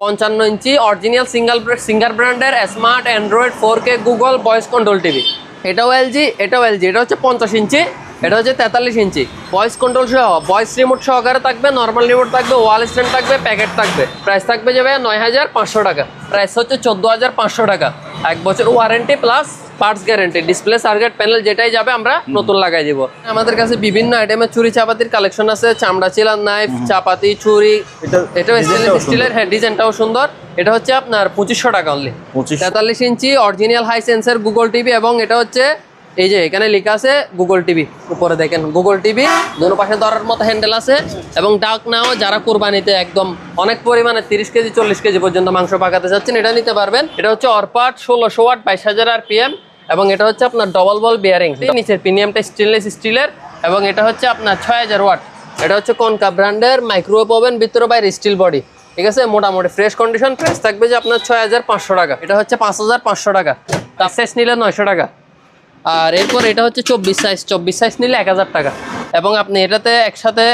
55 ইঞ্চি original singer ব্র্যান্ডের smart Android 4K Google voice control TV. এটাও LG, এটা হচ্ছে 50 ইঞ্চি, এটা হচ্ছে 43 ইঞ্চি। ভয়েস কন্ট্রোল সহ, ভয়েস রিমোট সহকারে থাকবে, নর্মাল রিমোট থাকবে, ওয়াল স্ট্যান্ড থাকবে, প্যাকেট থাকবে। প্রাইস থাকবে যাবে 9500 টাকা। প্রাইস হচ্ছে 14500 টাকা। 1 বছর warranty plus parts guarantee. Display, circuit panel যেটাই যাবে আমরা নতুন লাগাই দিব। আমাদের কাছে বিভিন্ন আইটেমের ছুরি চাপাতির কালেকশন আছে, চামড়া চিলার নাইফ, চাপাতি, ছুরি। এটাও স্টেনলেস স্টিলের, হ্যাঁ ডিজাইনটাও সুন্দর। এটা হচ্ছে আপনার 2500 টাকা অনলি। 43 ইঞ্চি original high sensor Google TV, এবং এটা হচ্ছে এই যে এখানে লেখা আছে গুগল টিভি, উপরে দেখেন গুগল টিভি, দুটো পাশে ধরার মতো হ্যান্ডেল আছে। এবং ডাক নাও যারা কোরবানিতে একদম অনেক পরিমাণে 30 কেজি 40 কেজি পর্যন্ত মাংস পাকাতে চাচ্ছেন, এটা নিতে পারবেন। এটা হচ্ছে অরপাট 1600 ওয়াট 22000 RPM, এবং এটা হচ্ছে আপনার ডবল বল বিয়ারিং। নিচের প্রিমিয়ামটা স্টেনলেস স্টিলের, এবং এটা হচ্ছে আপনার 6000 ওয়াট। এটা হচ্ছে কনকা ব্র্যান্ডের মাইক্রোওয়েভ ওভেন, ভিতরে বাইরে স্টিল বডি, ঠিক আছে, মোটামুটি ফ্রেশ কন্ডিশন। প্রাইস থাকবে যে আপনার 6500 টাকা। এটা হচ্ছে 5500 টাকা। তার শেষ নিলে 900 টাকা। আর এরপর এটা হচ্ছে 24 সাইজ নিলে 1000 টাকা। এবং আপনি এটাতে একসাথে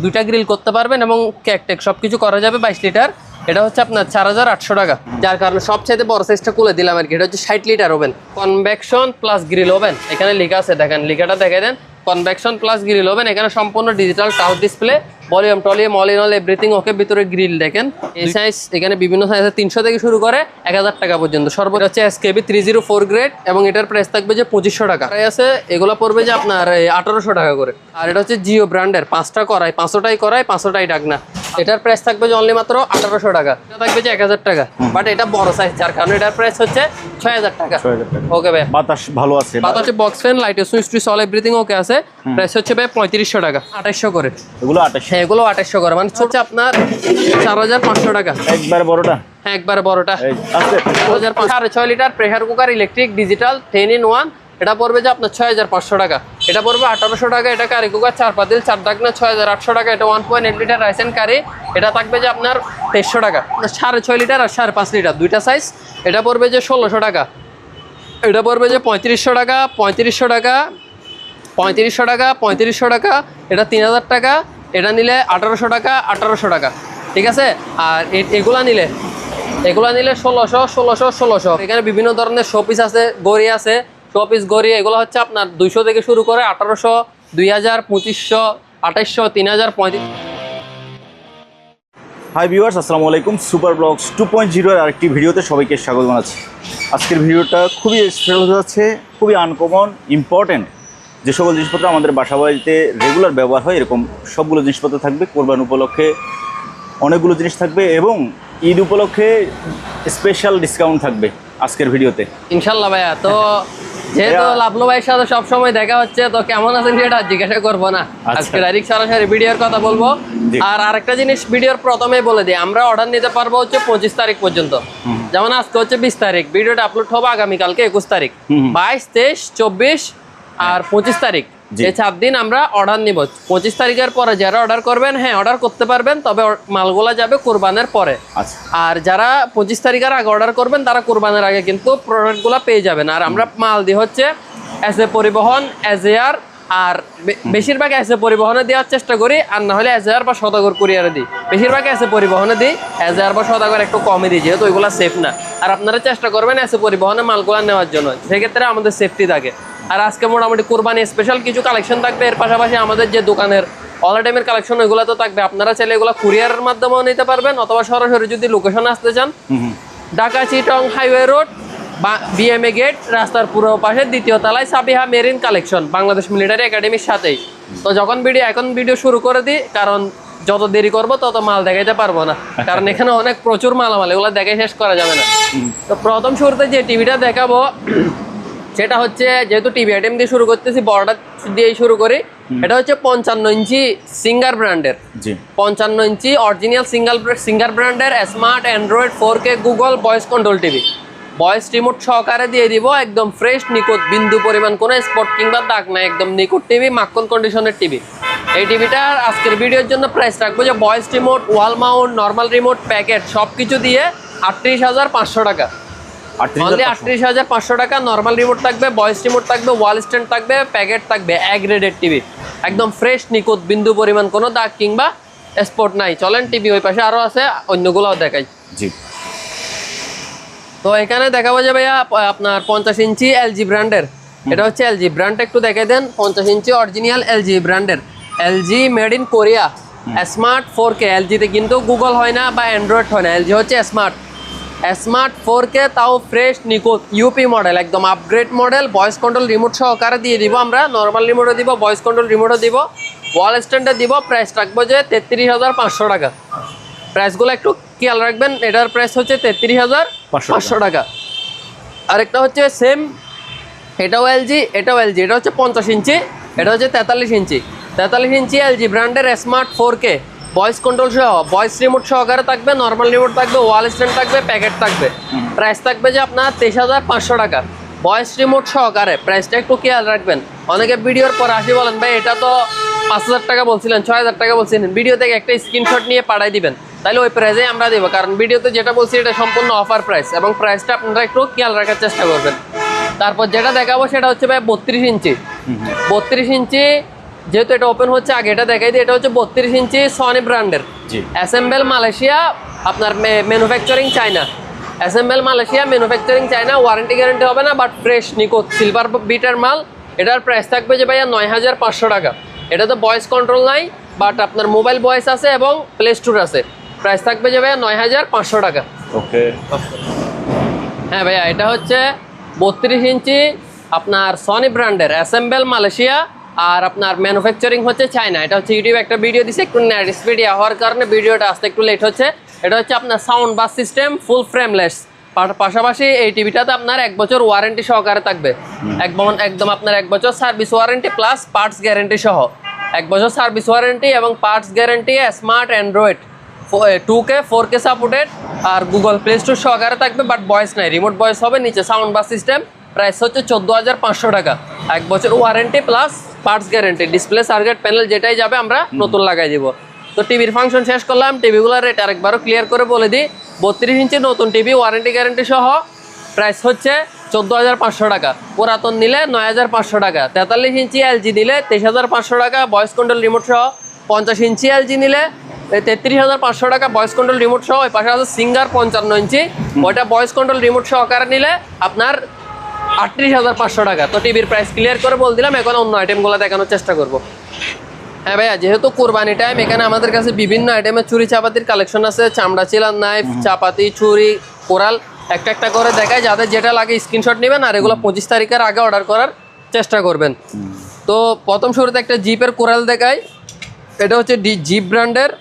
দুইটা গ্রিল করতে পারবেন, এবং কেক টেক সব কিছু করা যাবে। 22 লিটার। এটা হচ্ছে আপনার 4800 টাকা, যার কারণে সবচাইতে বড় সাইজটা খুলে দিলাম আর কি। এটা হচ্ছে 60 litre oven, convection plus grill oven. এখানে লেখা আছে, দেখেন লেখাটা দেখে দেন, কনভেকশন প্লাস গ্রিল ওভেন। এখানে সম্পূর্ণ ডিজিটাল টাচ ডিসপ্লে, ভলিউম টলিউম all in all everything okay. ভিতরে গ্রিল দেখেন, এই সাইজ এখানে বিভিন্ন সাইজ 300 থেকে শুরু করে 1000 টাকা পর্যন্ত। সর্বোচ্চ হচ্ছে SKB 304 গ্রেড, এবং এটার প্রাইস থাকবে যে 2500 টাকা। আছে এগুলো পড়বে যে আপনার 1800 টাকা করে। আর এটা হচ্ছে জিও ব্র্যান্ডের 5টা করাই, 5টাই করাই, 5টাই ডাকনা। এটার প্রাইস থাকবে যে অনলি মাত্র 1800 টাকা। এটা থাকবে যে 1000 টাকা, বাট এটা বড় সাইজ, যার কারণে এটার প্রাইস হচ্ছে 6000 টাকা। ওকে ভাই, বাতাস ভালো আছে, বাতাসে বক্স ফ্যান, লাইটের সুইচ টুইচ অল এভরিথিং ওকে আছে। প্রাইস হচ্ছে ভাই 3500 টাকা। 2800 করে এগুলো, 2800। হ্যাঁ এগুলো 2800 করে, মানে হচ্ছে আপনার 4500 টাকা। একবার বড়টা, হ্যাঁ একবার বড়টা আছে 6.5 litre pressure cooker, electric, digital, 10 in 1। এটা পড়বে যে আপনার 6500 টাকা। এটা পড়বে 1800 টাকা। এটা কারি কুকার 4 পাতিল 4 ডাকনা 6800 টাকা। এটা 1.8 লিটার রাইস এন্ড কারি, এটা থাকবে যে আপনার 2300 টাকা। 6.5 লিটার আর 5.5 লিটার দুইটা সাইজ, এটা পড়বে যে 1600 টাকা। এটা পড়বে যে 3500 টাকা, 3500 টাকা, 3500 টাকা, 3500 টাকা। এটা 3000 টাকা। এটা নিলে 1800 টাকা, 1800 টাকা, ঠিক আছে। আর এগুলা নিলে 1600। এখানে বিভিন্ন ধরনের শোপিস আছে, গড়ি আছে, শোপিস গড়ি। এগুলো হচ্ছে আপনার 200 থেকে শুরু করে 1800, 2000, 2500, 2800, 3000, 3500। হাই ভিউয়ার্স, আসসালামু আলাইকুম। সুপার ব্লগস 2.0 এর আরেকটি ভিডিওতে সবাইকে স্বাগত জানাচ্ছি। আজকের ভিডিওটা খুবই স্পেশাল হতে যাচ্ছে, খুবই আনকমন, ইম্পর্টেন্ট। যে সকল জিনিসপত্র আমাদের বাসা বাড়িতে রেগুলার ব্যবহার হয়, এরকম সবগুলো জিনিসপত্র থাকবে। কোরবান উপলক্ষে অনেকগুলো জিনিস থাকবে, এবং ঈদ উপলক্ষে স্পেশাল ডিসকাউন্ট থাকবে আজকের ভিডিওতে ইনশাল্লাহ ভাইয়া। তো যেহেতু লাভলু ভাইয়ের সাথে সবসময় দেখা হচ্ছে, তো কেমন আছেন সেটা জিজ্ঞাসা করবো না, আজকে ডাইরেক্ট সরাসরি ভিডিওর কথা বলবো। আর আরেকটা জিনিস ভিডিওর প্রথমেই বলে দিই, আমরা অর্ডার নিতে পারবো হচ্ছে 25 তারিখ পর্যন্ত। যেমন আজকে হচ্ছে 20 তারিখ, ভিডিওটা আপলোড হবে আগামীকালকে 21 তারিখ। 22, 23, 24 আর 25 তারিখ, এই 4 দিন আমরা অর্ডার নিব। 25 তারিখের পরে যারা অর্ডার করবেন, হ্যাঁ অর্ডার করতে পারবেন, তবে মালগুলা যাবে কোরবানের পরে। আর যারা 25 তারিখের আগে অর্ডার করবেন, তারা কোরবানের আগে কিন্তু প্রোডাক্টগুলো পেয়ে যাবেন। আর আমরা মাল দিই হচ্ছে এসএ পরিবহন, এজেআর, আর বেশিরভাগ এসএ পরিবহনে দেওয়ার চেষ্টা করি, আর না হলে এজেআর বা সদাগর কুরিয়ারে দিই। বেশিরভাগ এসএ পরিবহনে দিই, এজেআর বা সদাগর একটু কমই দিই, যেহেতু ওইগুলো সেফ না। আর আপনারা চেষ্টা করবেন এসএ পরিবহনে মালগুলো নেওয়ার জন্য, সেক্ষেত্রে আমাদের সেফটি থাকে। আর আজকে মোটামুটি কোরবানি স্পেশাল কিছু কালেকশন থাকবে। এর পাশাপাশি আমাদের যে দোকানের অল টাইমের কালেকশন, ওইগুলো তো থাকবে। আপনারা চাইলে এগুলো কুরিয়ারের মাধ্যমেও নিতে পারবেন, অথবা সরাসরি যদি লোকেশনে আসতে চান, ঢাকা চিটং হাইওয়ে রোড বা বিএমএ গেট, রাস্তার পুরো পাশে 2য় তলায় Sabiha marine collection, Bangladesh military একাডেমির সাথেই। তো এখন ভিডিও শুরু করে দিই, কারণ যত দেরি করবো তত মাল দেখাইতে পারবো না, কারণ এখানে অনেক প্রচুর মালামাল, এগুলো দেখে শেষ করা যাবে না। তো প্রথম শুরুতে যে টিভিটা দেখাবো সেটা হচ্ছে, যেহেতু টিভি আইটেম দিয়ে শুরু করতেছি, বড়টা দিয়ে শুরু করি। এটা হচ্ছে 55 ইঞ্চি সিঙ্গার ব্র্যান্ডের, 55 ইঞ্চি অরিজিনাল সিঙ্গার ব্র্যান্ডের smart Android 4K Google voice control TV. Voice remote সহকারে দিয়ে দিব, একদম ফ্রেশ নিখুঁত, বিন্দু পরিমাণ কোনো স্পট কিংবা দাগ নাই, একদম নিখুঁত টিভি, মাখন কন্ডিশনের টিভি। এই টিভিটার আজকের ভিডিওর জন্য প্রাইস রাখবো যে voice remote, wall mount, normal remote, packet সব কিছু দিয়ে 38500 টাকা। অনলি 38500 টাকা। নর্মাল রিমোট থাকবে, ভয়েস রিমোট থাকবে, ওয়াল স্ট্যান্ড থাকবে, প্যাকেট থাকবে, এ গ্রেডের টিভি, একদম ফ্রেশ নিখুঁত, বিন্দু পরিমাণ কোনো দাগ কিংবা স্পট নাই। চলেন টিভি ওই পাশে আরও আছে, অন্যগুলোও দেখাই। জি। তো এখানে দেখাবো যে ভাইয়া আপনার 50 ইঞ্চি এলজি ব্র্যান্ডের, এটা হচ্ছে এলজি ব্র্যান্ড, একটু দেখে দেন। 50 ইঞ্চি অরিজিনাল এলজি ব্র্যান্ডের, LG made in Korea, smart 4K। এলজিতে কিন্তু গুগল হয় না বা অ্যান্ড্রয়েড হয় না, এলজি হচ্ছে স্মার্ট 4K, তাও ফ্রেশ নিখুঁত ইউপি মডেল, একদম upgrade model. Voice control remote সহকারে দিয়ে দিব আমরা, নর্মাল রিমোটও দিব, ভয়েস কন্ট্রোল রিমোটও দিব, ওয়াল স্ট্যান্ডে দিব। প্রাইস রাখবো যে 33,500 টাকা। প্রাইসগুলো একটু খেয়াল রাখবেন, এটার প্রাইস হচ্ছে 33,500 টাকা। আরেকটা হচ্ছে সেম, এটাও এলজি, এটা হচ্ছে 50 ইঞ্চি, এটা হচ্ছে 43 ইঞ্চি। 43 ইঞ্চি এলজি ব্র্যান্ডের স্মার্ট 4K, ভয়েস কন্ট্রোল সহ, ভয়েস রিমোট সহকারে থাকবে, নর্মাল রিমোট থাকবে, ওয়াল স্ট্যান্ড থাকবে, প্যাকেট থাকবে। প্রাইস থাকবে যে আপনার 23,500 টাকা, ভয়েস রিমোট সহকারে। প্রাইসটা একটু খেয়াল রাখবেন। অনেকে ভিডিওর পর আসি বলেন ভাই এটা তো 5,000 টাকা বলছিলেন, 6,000 টাকা বলছিলেন, ভিডিও থেকে একটা স্ক্রিনশট নিয়ে পাঠাই দিবেন, তাহলে ওই প্রাইসে আমরা দেবো। কারণ ভিডিওতে যেটা বলছি এটা সম্পূর্ণ অফার প্রাইস, এবং প্রাইসটা আপনারা একটু খেয়াল রাখার চেষ্টা করবেন। তারপর যেটা দেখাবো সেটা হচ্ছে ভাই 32 ইঞ্চি। 32 ইঞ্চি যেহেতু এটা ওপেন হচ্ছে, আগে এটা দেখাই দিই। এটা হচ্ছে 32 ইঞ্চি সনি ব্র্যান্ডের, অ্যাসেম্বল মালয়েশিয়া, আপনার manufacturing China. Assemble Malaysia, manufacturing China, warranty guarantee হবে না, বাট ফ্রেশ নিখুঁত সিলভার বিটার মাল। এটার প্রাইস থাকবে যে ভাইয়া 9,500 টাকা। এটা তো ভয়েস কন্ট্রোল নাই, বাট আপনার মোবাইল ভয়েস আছে এবং প্লে স্টোর আছে। প্রাইস থাকবে যে ভাইয়া 9,500 টাকা। ওকে। হ্যাঁ ভাইয়া, এটা হচ্ছে 32 ইঞ্চি আপনার সনি ব্র্যান্ডের, অ্যাসেম্বল মালয়েশিয়া, আর আপনার ম্যানুফ্যাকচারিং হচ্ছে চায়না। এটা হচ্ছে ইউটিউবে একটা ভিডিও দিছে, একটু নেট স্পিড হওয়ার কারণে ভিডিওটা আসতে একটু লেট হচ্ছে। এটা হচ্ছে আপনার সাউন্ড বাস সিস্টেম, ফুল ফ্রেমলেস। পাশাপাশি এই টিভিটাতে আপনার 1 বছর ওয়ারেন্টি সহকারে থাকবে, একদম আপনার 1 বছর service warranty plus parts guarantee সহ। 1 বছর সার্ভিস ওয়ারেন্টি এবং parts guarantee, smart Android 2K 4K supported, আর গুগল প্লে স্টোর সহকারে থাকবে, বাট ভয়েস নাই, রিমোট ভয়েস হবে। নিচে সাউন্ড বাস সিস্টেম। প্রাইস হচ্ছে 14,500 টাকা, 1 বছর warranty plus parts guarantee. Display, circuit panel যেটাই যাবে আমরা নতুন লাগাই দিব। তো টিভির ফাংশন শেষ করলাম। টিভিগুলোর রেট আরেকবারও ক্লিয়ার করে বলে দিই। 32 ইঞ্চি নতুন টিভি, ওয়ারেন্টি গ্যারেন্টি সহ, প্রাইস হচ্ছে 14,500 টাকা। পুরাতন নিলে 9,500 টাকা। 43 ইঞ্চি এলজি নিলে 23,500 টাকা, ভয়েস কন্ট্রোল রিমোট সহ। 50 ইঞ্চি এলজি নিলে 33,500 টাকা, ভয়েস কন্ট্রোল রিমোট সহ। ওই পাশে আছে সিঙ্গার 55 ইঞ্চি, ওইটা ভয়েস কন্ট্রোল রিমোট সহকারে নিলে আপনার 38,500 টাকা। তো টিভির প্রাইস ক্লিয়ার করে বল দিলাম। এখন অন্য আইটেমগুলো দেখানোর চেষ্টা করব। হ্যাঁ ভাইয়া, যেহেতু কোরবানি টাইম, এখানে আমাদের কাছে বিভিন্ন আইটেমের ছুরি চাপাতির কালেকশন আছে। চামড়া চিলার নাইফ, চাপাতি, ছুরি, কোরাল, একটা করে দেখায়। যাদের যেটা লাগে স্ক্রিনশট নেবেন, আর এগুলো 25 তারিখের আগে অর্ডার করার চেষ্টা করবেন। তো প্রথম শুরুতে একটা জিপের কোরাল দেখায়। এটা হচ্ছে জিপ ব্র্যান্ডের,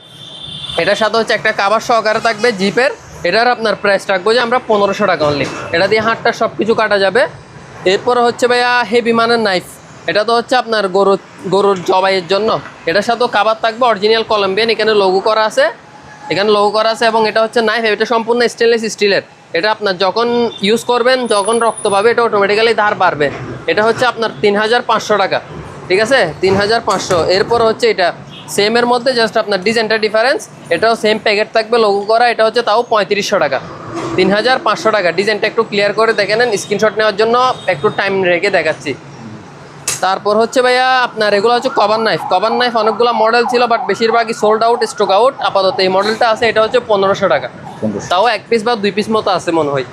এটার সাথে হচ্ছে একটা কাভার সহকারে থাকবে জিপের। এটার আপনার প্রাইস রাখবো যে আমরা 1500 টাকা অনলি। এটা দিয়ে হাতটা সব কিছু কাটা যাবে। এরপরে হচ্ছে ভাইয়া হেভি মানের নাইফ। এটা তো হচ্ছে আপনার গরুর জবাইয়ের জন্য। এটার সাথেও কাভার থাকবে, অরিজিনাল কলম্বিয়ান, এখানে লোগো করা আছে, এবং এটা হচ্ছে নাইফ। এটা সম্পূর্ণ স্টেনলেস স্টিলের। এটা আপনার যখন ইউজ করবেন, যখন রক্ত পাবে, এটা অটোমেটিক্যালি ধার বাড়বে। এটা হচ্ছে আপনার 3,500 টাকা, ঠিক আছে, 3,500। এরপর হচ্ছে এটা সেমের মধ্যে, জাস্ট আপনার ডিজাইনটা ডিফারেন্স। এটাও সেম প্যাকেট থাকবে, লোগো করা। এটা হচ্ছে তাও 3500 টাকা, 3,500 টাকা। ডিজাইনটা একটু ক্লিয়ার করে দেখে নেন, স্ক্রিনশট নেওয়ার জন্য একটু টাইম রেখে দেখাচ্ছি। তারপর হচ্ছে ভাইয়া আপনার এগুলো হচ্ছে কভার নাইফ। অনেকগুলো মডেল ছিল, বাট বেশিরভাগই সোল্ড আউট, স্টক আউট। আপাতত এই মডেলটা আছে, এটা হচ্ছে 1500 টাকা, তাও 1 পিস বা 2 পিস মতো আছে মনে হয়।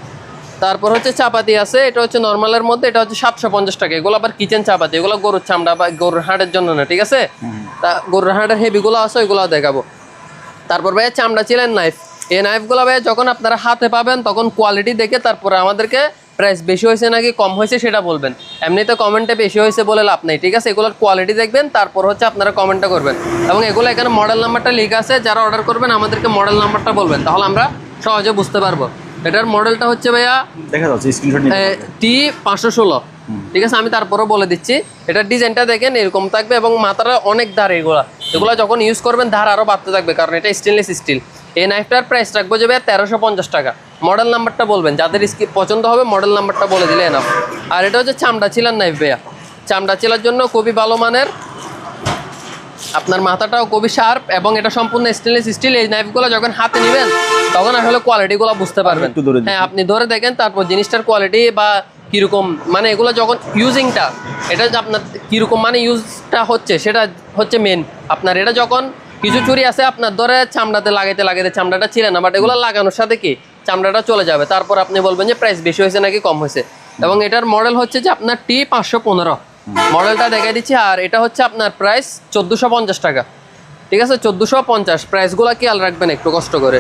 তারপর হচ্ছে চাপাতি আছে, এটা হচ্ছে নর্মালের মধ্যে, এটা হচ্ছে 750 টাকা। এগুলো আবার কিচেন চাপাতি, এগুলো গরুর চামড়া বা গরুর হাড়ের জন্য না, ঠিক আছে। তা গরুর হাড়ের হেভিগুলো আছে, ওইগুলো দেখাবো। তারপর ভাইয়া চামড়া চিলেন নাইফ। এই নাইফগুলো ভাইয়া যখন আপনারা হাতে পাবেন, তখন কোয়ালিটি দেখে তারপরে আমাদেরকে প্রাইস বেশি হয়েছে নাকি কম হয়েছে সেটা বলবেন। এমনিতে কমেন্টে বেশি হয়েছে বলে লাভ নেই, ঠিক আছে। এগুলোর কোয়ালিটি দেখবেন, তারপর হচ্ছে আপনারা কমেন্টটা করবেন। এবং এগুলো এখানে মডেল নাম্বারটা লেখা আছে, যারা অর্ডার করবেন আমাদেরকে মডেল নাম্বারটা বলবেন, তাহলে আমরা সহজে বুঝতে পারবো। এটার মডেলটা হচ্ছে ভাইয়া দেখা যাচ্ছে স্ক্রিনশট নিতে T516, ঠিক আছে। আমি তারপরেও বলে দিচ্ছি। এটার ডিজাইনটা দেখেন এরকম থাকবে, এবং মাথাটা অনেক ধার। এগুলো যখন ইউজ করবেন ধার আরও বাড়তে থাকবে, কারণ এটা স্টেনলেস স্টিল। এই নাইফটার প্রাইস রাখবো যে ভাইয়া 1350 টাকা। মডেল নাম্বারটা বলবেন, যাদের পছন্দ হবে মডেল নাম্বারটা বলে দিলে এনাফ। আর এটা হচ্ছে চামড়া চিলার নাইফ ভাইয়া। চামড়া চিলার জন্য খুবই ভালো মানের, আপনার মাথাটাও খুবই শার্প, এবং এটা সম্পূর্ণ স্টেনলেস স্টিল। এই নাইফগুলো যখন হাতে নেবেন তখন আসলে কোয়ালিটিগুলো বুঝতে পারবেন। হ্যাঁ, আপনি ধরে দেখেন, তারপর জিনিসটার কোয়ালিটি বা কীরকম, মানে এগুলো যখন ইউজিংটা, এটা আপনার কীরকম মানে ইউজটা হচ্ছে, সেটা হচ্ছে মেন। আপনার এটা যখন কিছু চুড়ি আছে আপনার ধরে চামড়াতে লাগাইতে চামড়াটা ছিঁড়ে না, বাট এগুলো লাগানোর সাথে কি চামড়াটা চলে যাবে, তারপর আপনি বলবেন যে প্রাইস বেশি হয়েছে নাকি কম হয়েছে। এবং এটার মডেল হচ্ছে যে আপনার T515 মডেলটা দেখাই দিচ্ছি। আর এটা হচ্ছে আপনার প্রাইস 1450 টাকা, ঠিক আছে 1450। প্রাইসগুলো খেয়াল রাখবেন একটু কষ্ট করে।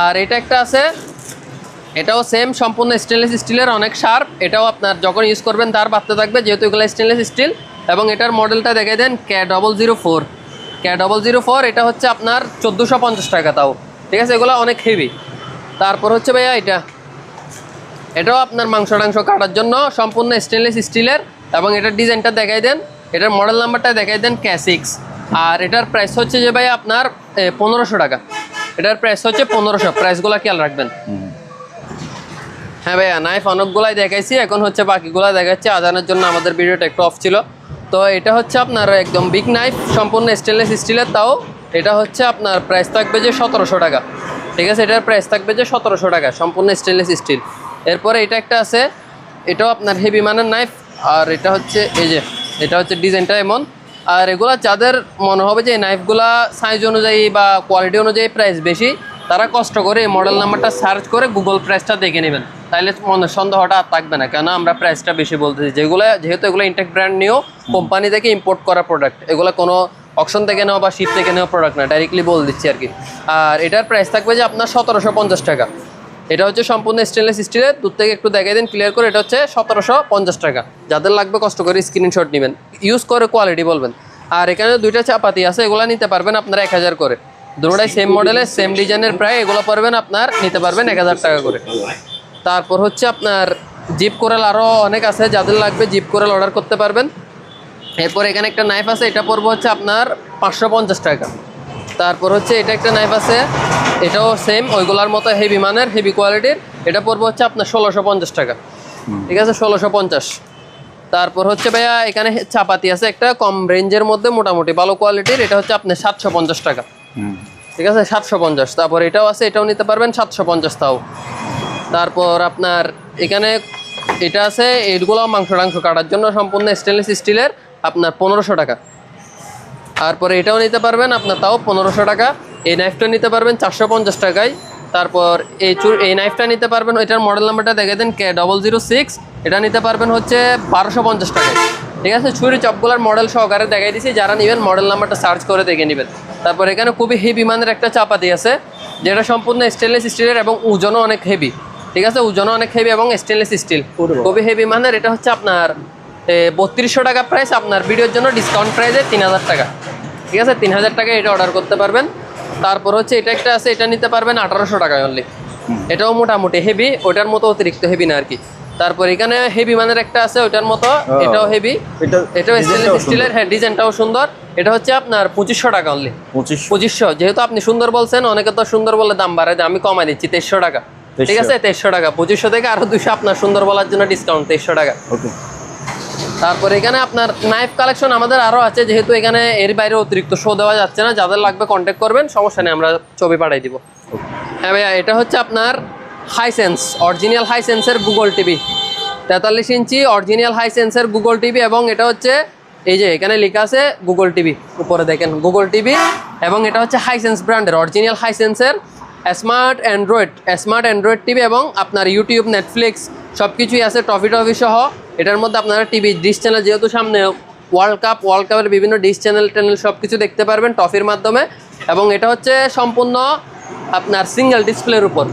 আর এটা একটা আছে, এটাও সেম সম্পূর্ণ স্টেনলেস স্টিলের, অনেক শার্প। এটাও আপনার যখন ইউজ করবেন তার বাড়তে থাকবে, যেহেতু এগুলো স্টেনলেস স্টিল। এবং এটার মডেলটা দেখে দেন K004, এটা হচ্ছে আপনার 1450 টাকা তাও, ঠিক আছে। এগুলো অনেক হেভি। তারপর হচ্ছে ভাইয়া এটাও আপনার মাংস কাটার জন্য সম্পূর্ণ স্টেনলেস স্টিলের। এবং এটার ডিজাইনটা দেখাই দেন, এটার মডেল নাম্বারটা দেখাই দেন K6। আর এটার প্রাইস হচ্ছে যে ভাই আপনার 1500 টাকা। এটার প্রাইস হচ্ছে 1500। প্রাইসগুলো খেয়াল রাখবেন। হ্যাঁ ভাইয়া, নাইফ অনেকগুলাই দেখাইছি, এখন হচ্ছে বাকিগুলো দেখাচ্ছি। আজানের জন্য আমাদের ভিডিওটা একটু অফ ছিল। তো এটা হচ্ছে আপনার একদম বিগ নাইফ, সম্পূর্ণ স্টেনলেস স্টিলের, তাও এটা হচ্ছে আপনার প্রাইস থাকবে যে 1700 টাকা, ঠিক আছে। এটার প্রাইস থাকবে যে 1700 টাকা, সম্পূর্ণ স্টেনলেস স্টিল। এরপরে এটা একটা আছে, এটাও আপনার হেভি মানের নাইফ। আর এটা হচ্ছে এটা হচ্ছে ডিজাইনটা এমন। আর এগুলা যাদের মনে হবে যে এই নাইফগুলা সাইজ অনুযায়ী বা কোয়ালিটি অনুযায়ী প্রাইস বেশি, তারা কষ্ট করে এই মডেল নাম্বারটা সার্চ করে গুগল প্রাইসটা দেখে নেবেন, তাইলে মনের সন্দেহটা আর থাকবে না। কেন আমরা প্রাইসটা বেশি বলতেছি, যেহেতু এগুলো ইনটেক ব্র্যান্ড নিয়েও কোম্পানি থেকে ইম্পোর্ট করা প্রোডাক্ট, এগুলো কোনো অকশন থেকে নেওয়া বা শিপ থেকে নেওয়া প্রোডাক্ট না, ডাইরেক্টলি বলে দিচ্ছি আর কি। আর এটার প্রাইস থাকবে যে আপনার 1750 টাকা। এটা হচ্ছে সম্পূর্ণ স্টেনলেস স্টিলের, দূর থেকে একটু দেখাই দিন ক্লিয়ার করে। এটা হচ্ছে 1750 টাকা। যাদের লাগবে কষ্ট করে স্ক্রিনশট নেবেন, ইউজ করে কোয়ালিটি বলবেন। আর এখানে দুইটা চাপাতি আছে, এগুলো নিতে পারবেন আপনারা 1000 করে। দুটোটাই সেম মডেলের, সেম ডিজাইনের, প্রায় এগুলো পারবেন আপনার নিতে পারবেন 1000 টাকা করে। তারপর হচ্ছে আপনার জিপ কোরাল আরও অনেক আছে, যাদের লাগবে জিপ কোরাল অর্ডার করতে পারবেন। এরপর এখানে একটা নাইফ আছে, এটা পড়বে হচ্ছে আপনার 550 টাকা। তারপর হচ্ছে এটা একটা নাইফ আছে, এটাও সেম ওইগুলার মতো হেভি মানের, হেভি কোয়ালিটির। এটা পড়বে হচ্ছে আপনার 1650 টাকা, ঠিক আছে 1650। তারপর হচ্ছে ভাইয়া এখানে চাপাতি আছে একটা কম রেঞ্জের মধ্যে, মোটামুটি ভালো কোয়ালিটির। এটা হচ্ছে আপনার 750 টাকা, ঠিক আছে 750। তারপর এটাও আছে, এটাও নিতে পারবেন 750 তাও। তারপর আপনার এখানে এটা আছে, এইগুলো মাংস কাটার জন্য সম্পূর্ণ স্টেনলেস স্টিলের, আপনার 1500 টাকা। তারপরে এটাও নিতে পারবেন আপনার তাও 1500 টাকা। এই নাইফটা নিতে পারবেন 450 টাকায়। তারপর এই নাইফটা নিতে পারবেন, এটার মডেল নাম্বারটা দেখে দেন K006, এটা নিতে পারবেন হচ্ছে 1250 টাকায়, ঠিক আছে। ছুরি চপগুলার মডেল সহকারে দেখাই দিছি, যারা নেবেন মডেল নাম্বারটা সার্চ করে দেখে নেবেন। তারপর এখানে খুবই হেভি মানের একটা চাপাতি আছে, যেটা সম্পূর্ণ স্টেনলেস স্টিলের এবং ওজনও অনেক হেভি, ঠিক আছে ওজনও অনেক হেভি এবং স্টেনলেস স্টিল, খুবই হেভি মানের। এটা হচ্ছে আপনার 3200 টাকা প্রাইস, আপনার ভিডিওর জন্য ডিসকাউন্ট প্রাইসে 3000 টাকা, ঠিক আছে 3000 টাকায় এটা অর্ডার করতে পারবেন। তারপর হচ্ছে এটা একটা আছে, এটা নিতে পারবেন 1800 টাকায় অনলি। এটাও মোটামুটি হেভি, ওটার মতো অতিরিক্ত হেভি না আর কি। তারপর এখানে হেভি মানের একটা আছে, ওটার মতো, এটাও হেভি, এটাও স্টেনলেস স্টিলের, হ্যাঁ ডিজাইনটাও সুন্দর। এটা হচ্ছে আপনার 2500 টাকা অনলি, 2500। যেহেতু আপনি সুন্দর বলছেন, অনেকে তো সুন্দর বলে দাম বাড়ায়, আমি কমাই দিচ্ছি 2300 টাকা, ঠিক আছে 2300 টাকা। 2500 থেকে আরো 200 আপনার সুন্দর বলার জন্য ডিসকাউন্ট 2300 টাকা। তারপর এখানে আপনার নাইফ কালেকশন আমাদের আরও আছে, যেহেতু এখানে এর বাইরে অতিরিক্ত শো দেওয়া যাচ্ছে না, যাদের লাগবে কন্ট্যাক্ট করবেন, সমস্যা নেই, আমরা ছবি পাঠাই দিব। হ্যাঁ ভাইয়া, এটা হচ্ছে আপনার হাইসেন্স, অরিজিনাল হাইসেন্সের গুগল টিভি, 43 ইঞ্চি অরিজিনাল হাইসেন্সের গুগল টিভি। এবং এটা হচ্ছে এই যে এখানে লেখা আছে গুগল টিভি, উপরে দেখেন গুগল টিভি। এবং এটা হচ্ছে হাইসেন্স ব্র্যান্ডের অরিজিনাল হাইসেন্সের স্মার্ট অ্যান্ড্রয়েড টিভি। এবং আপনার ইউটিউব, নেটফ্লিক্স সব কিছুই আছে, টফি সহ। এটার মধ্যে আপনারা টিভি ডিশ চ্যানেল, যেহেতু সামনে ওয়ার্ল্ড কাপের বিভিন্ন ডিশ চ্যানেল সব কিছু দেখতে পারবেন টফির মাধ্যমে। এবং এটা হচ্ছে সম্পূর্ণ আপনার সিঙ্গেল ডিসপ্লের উপর।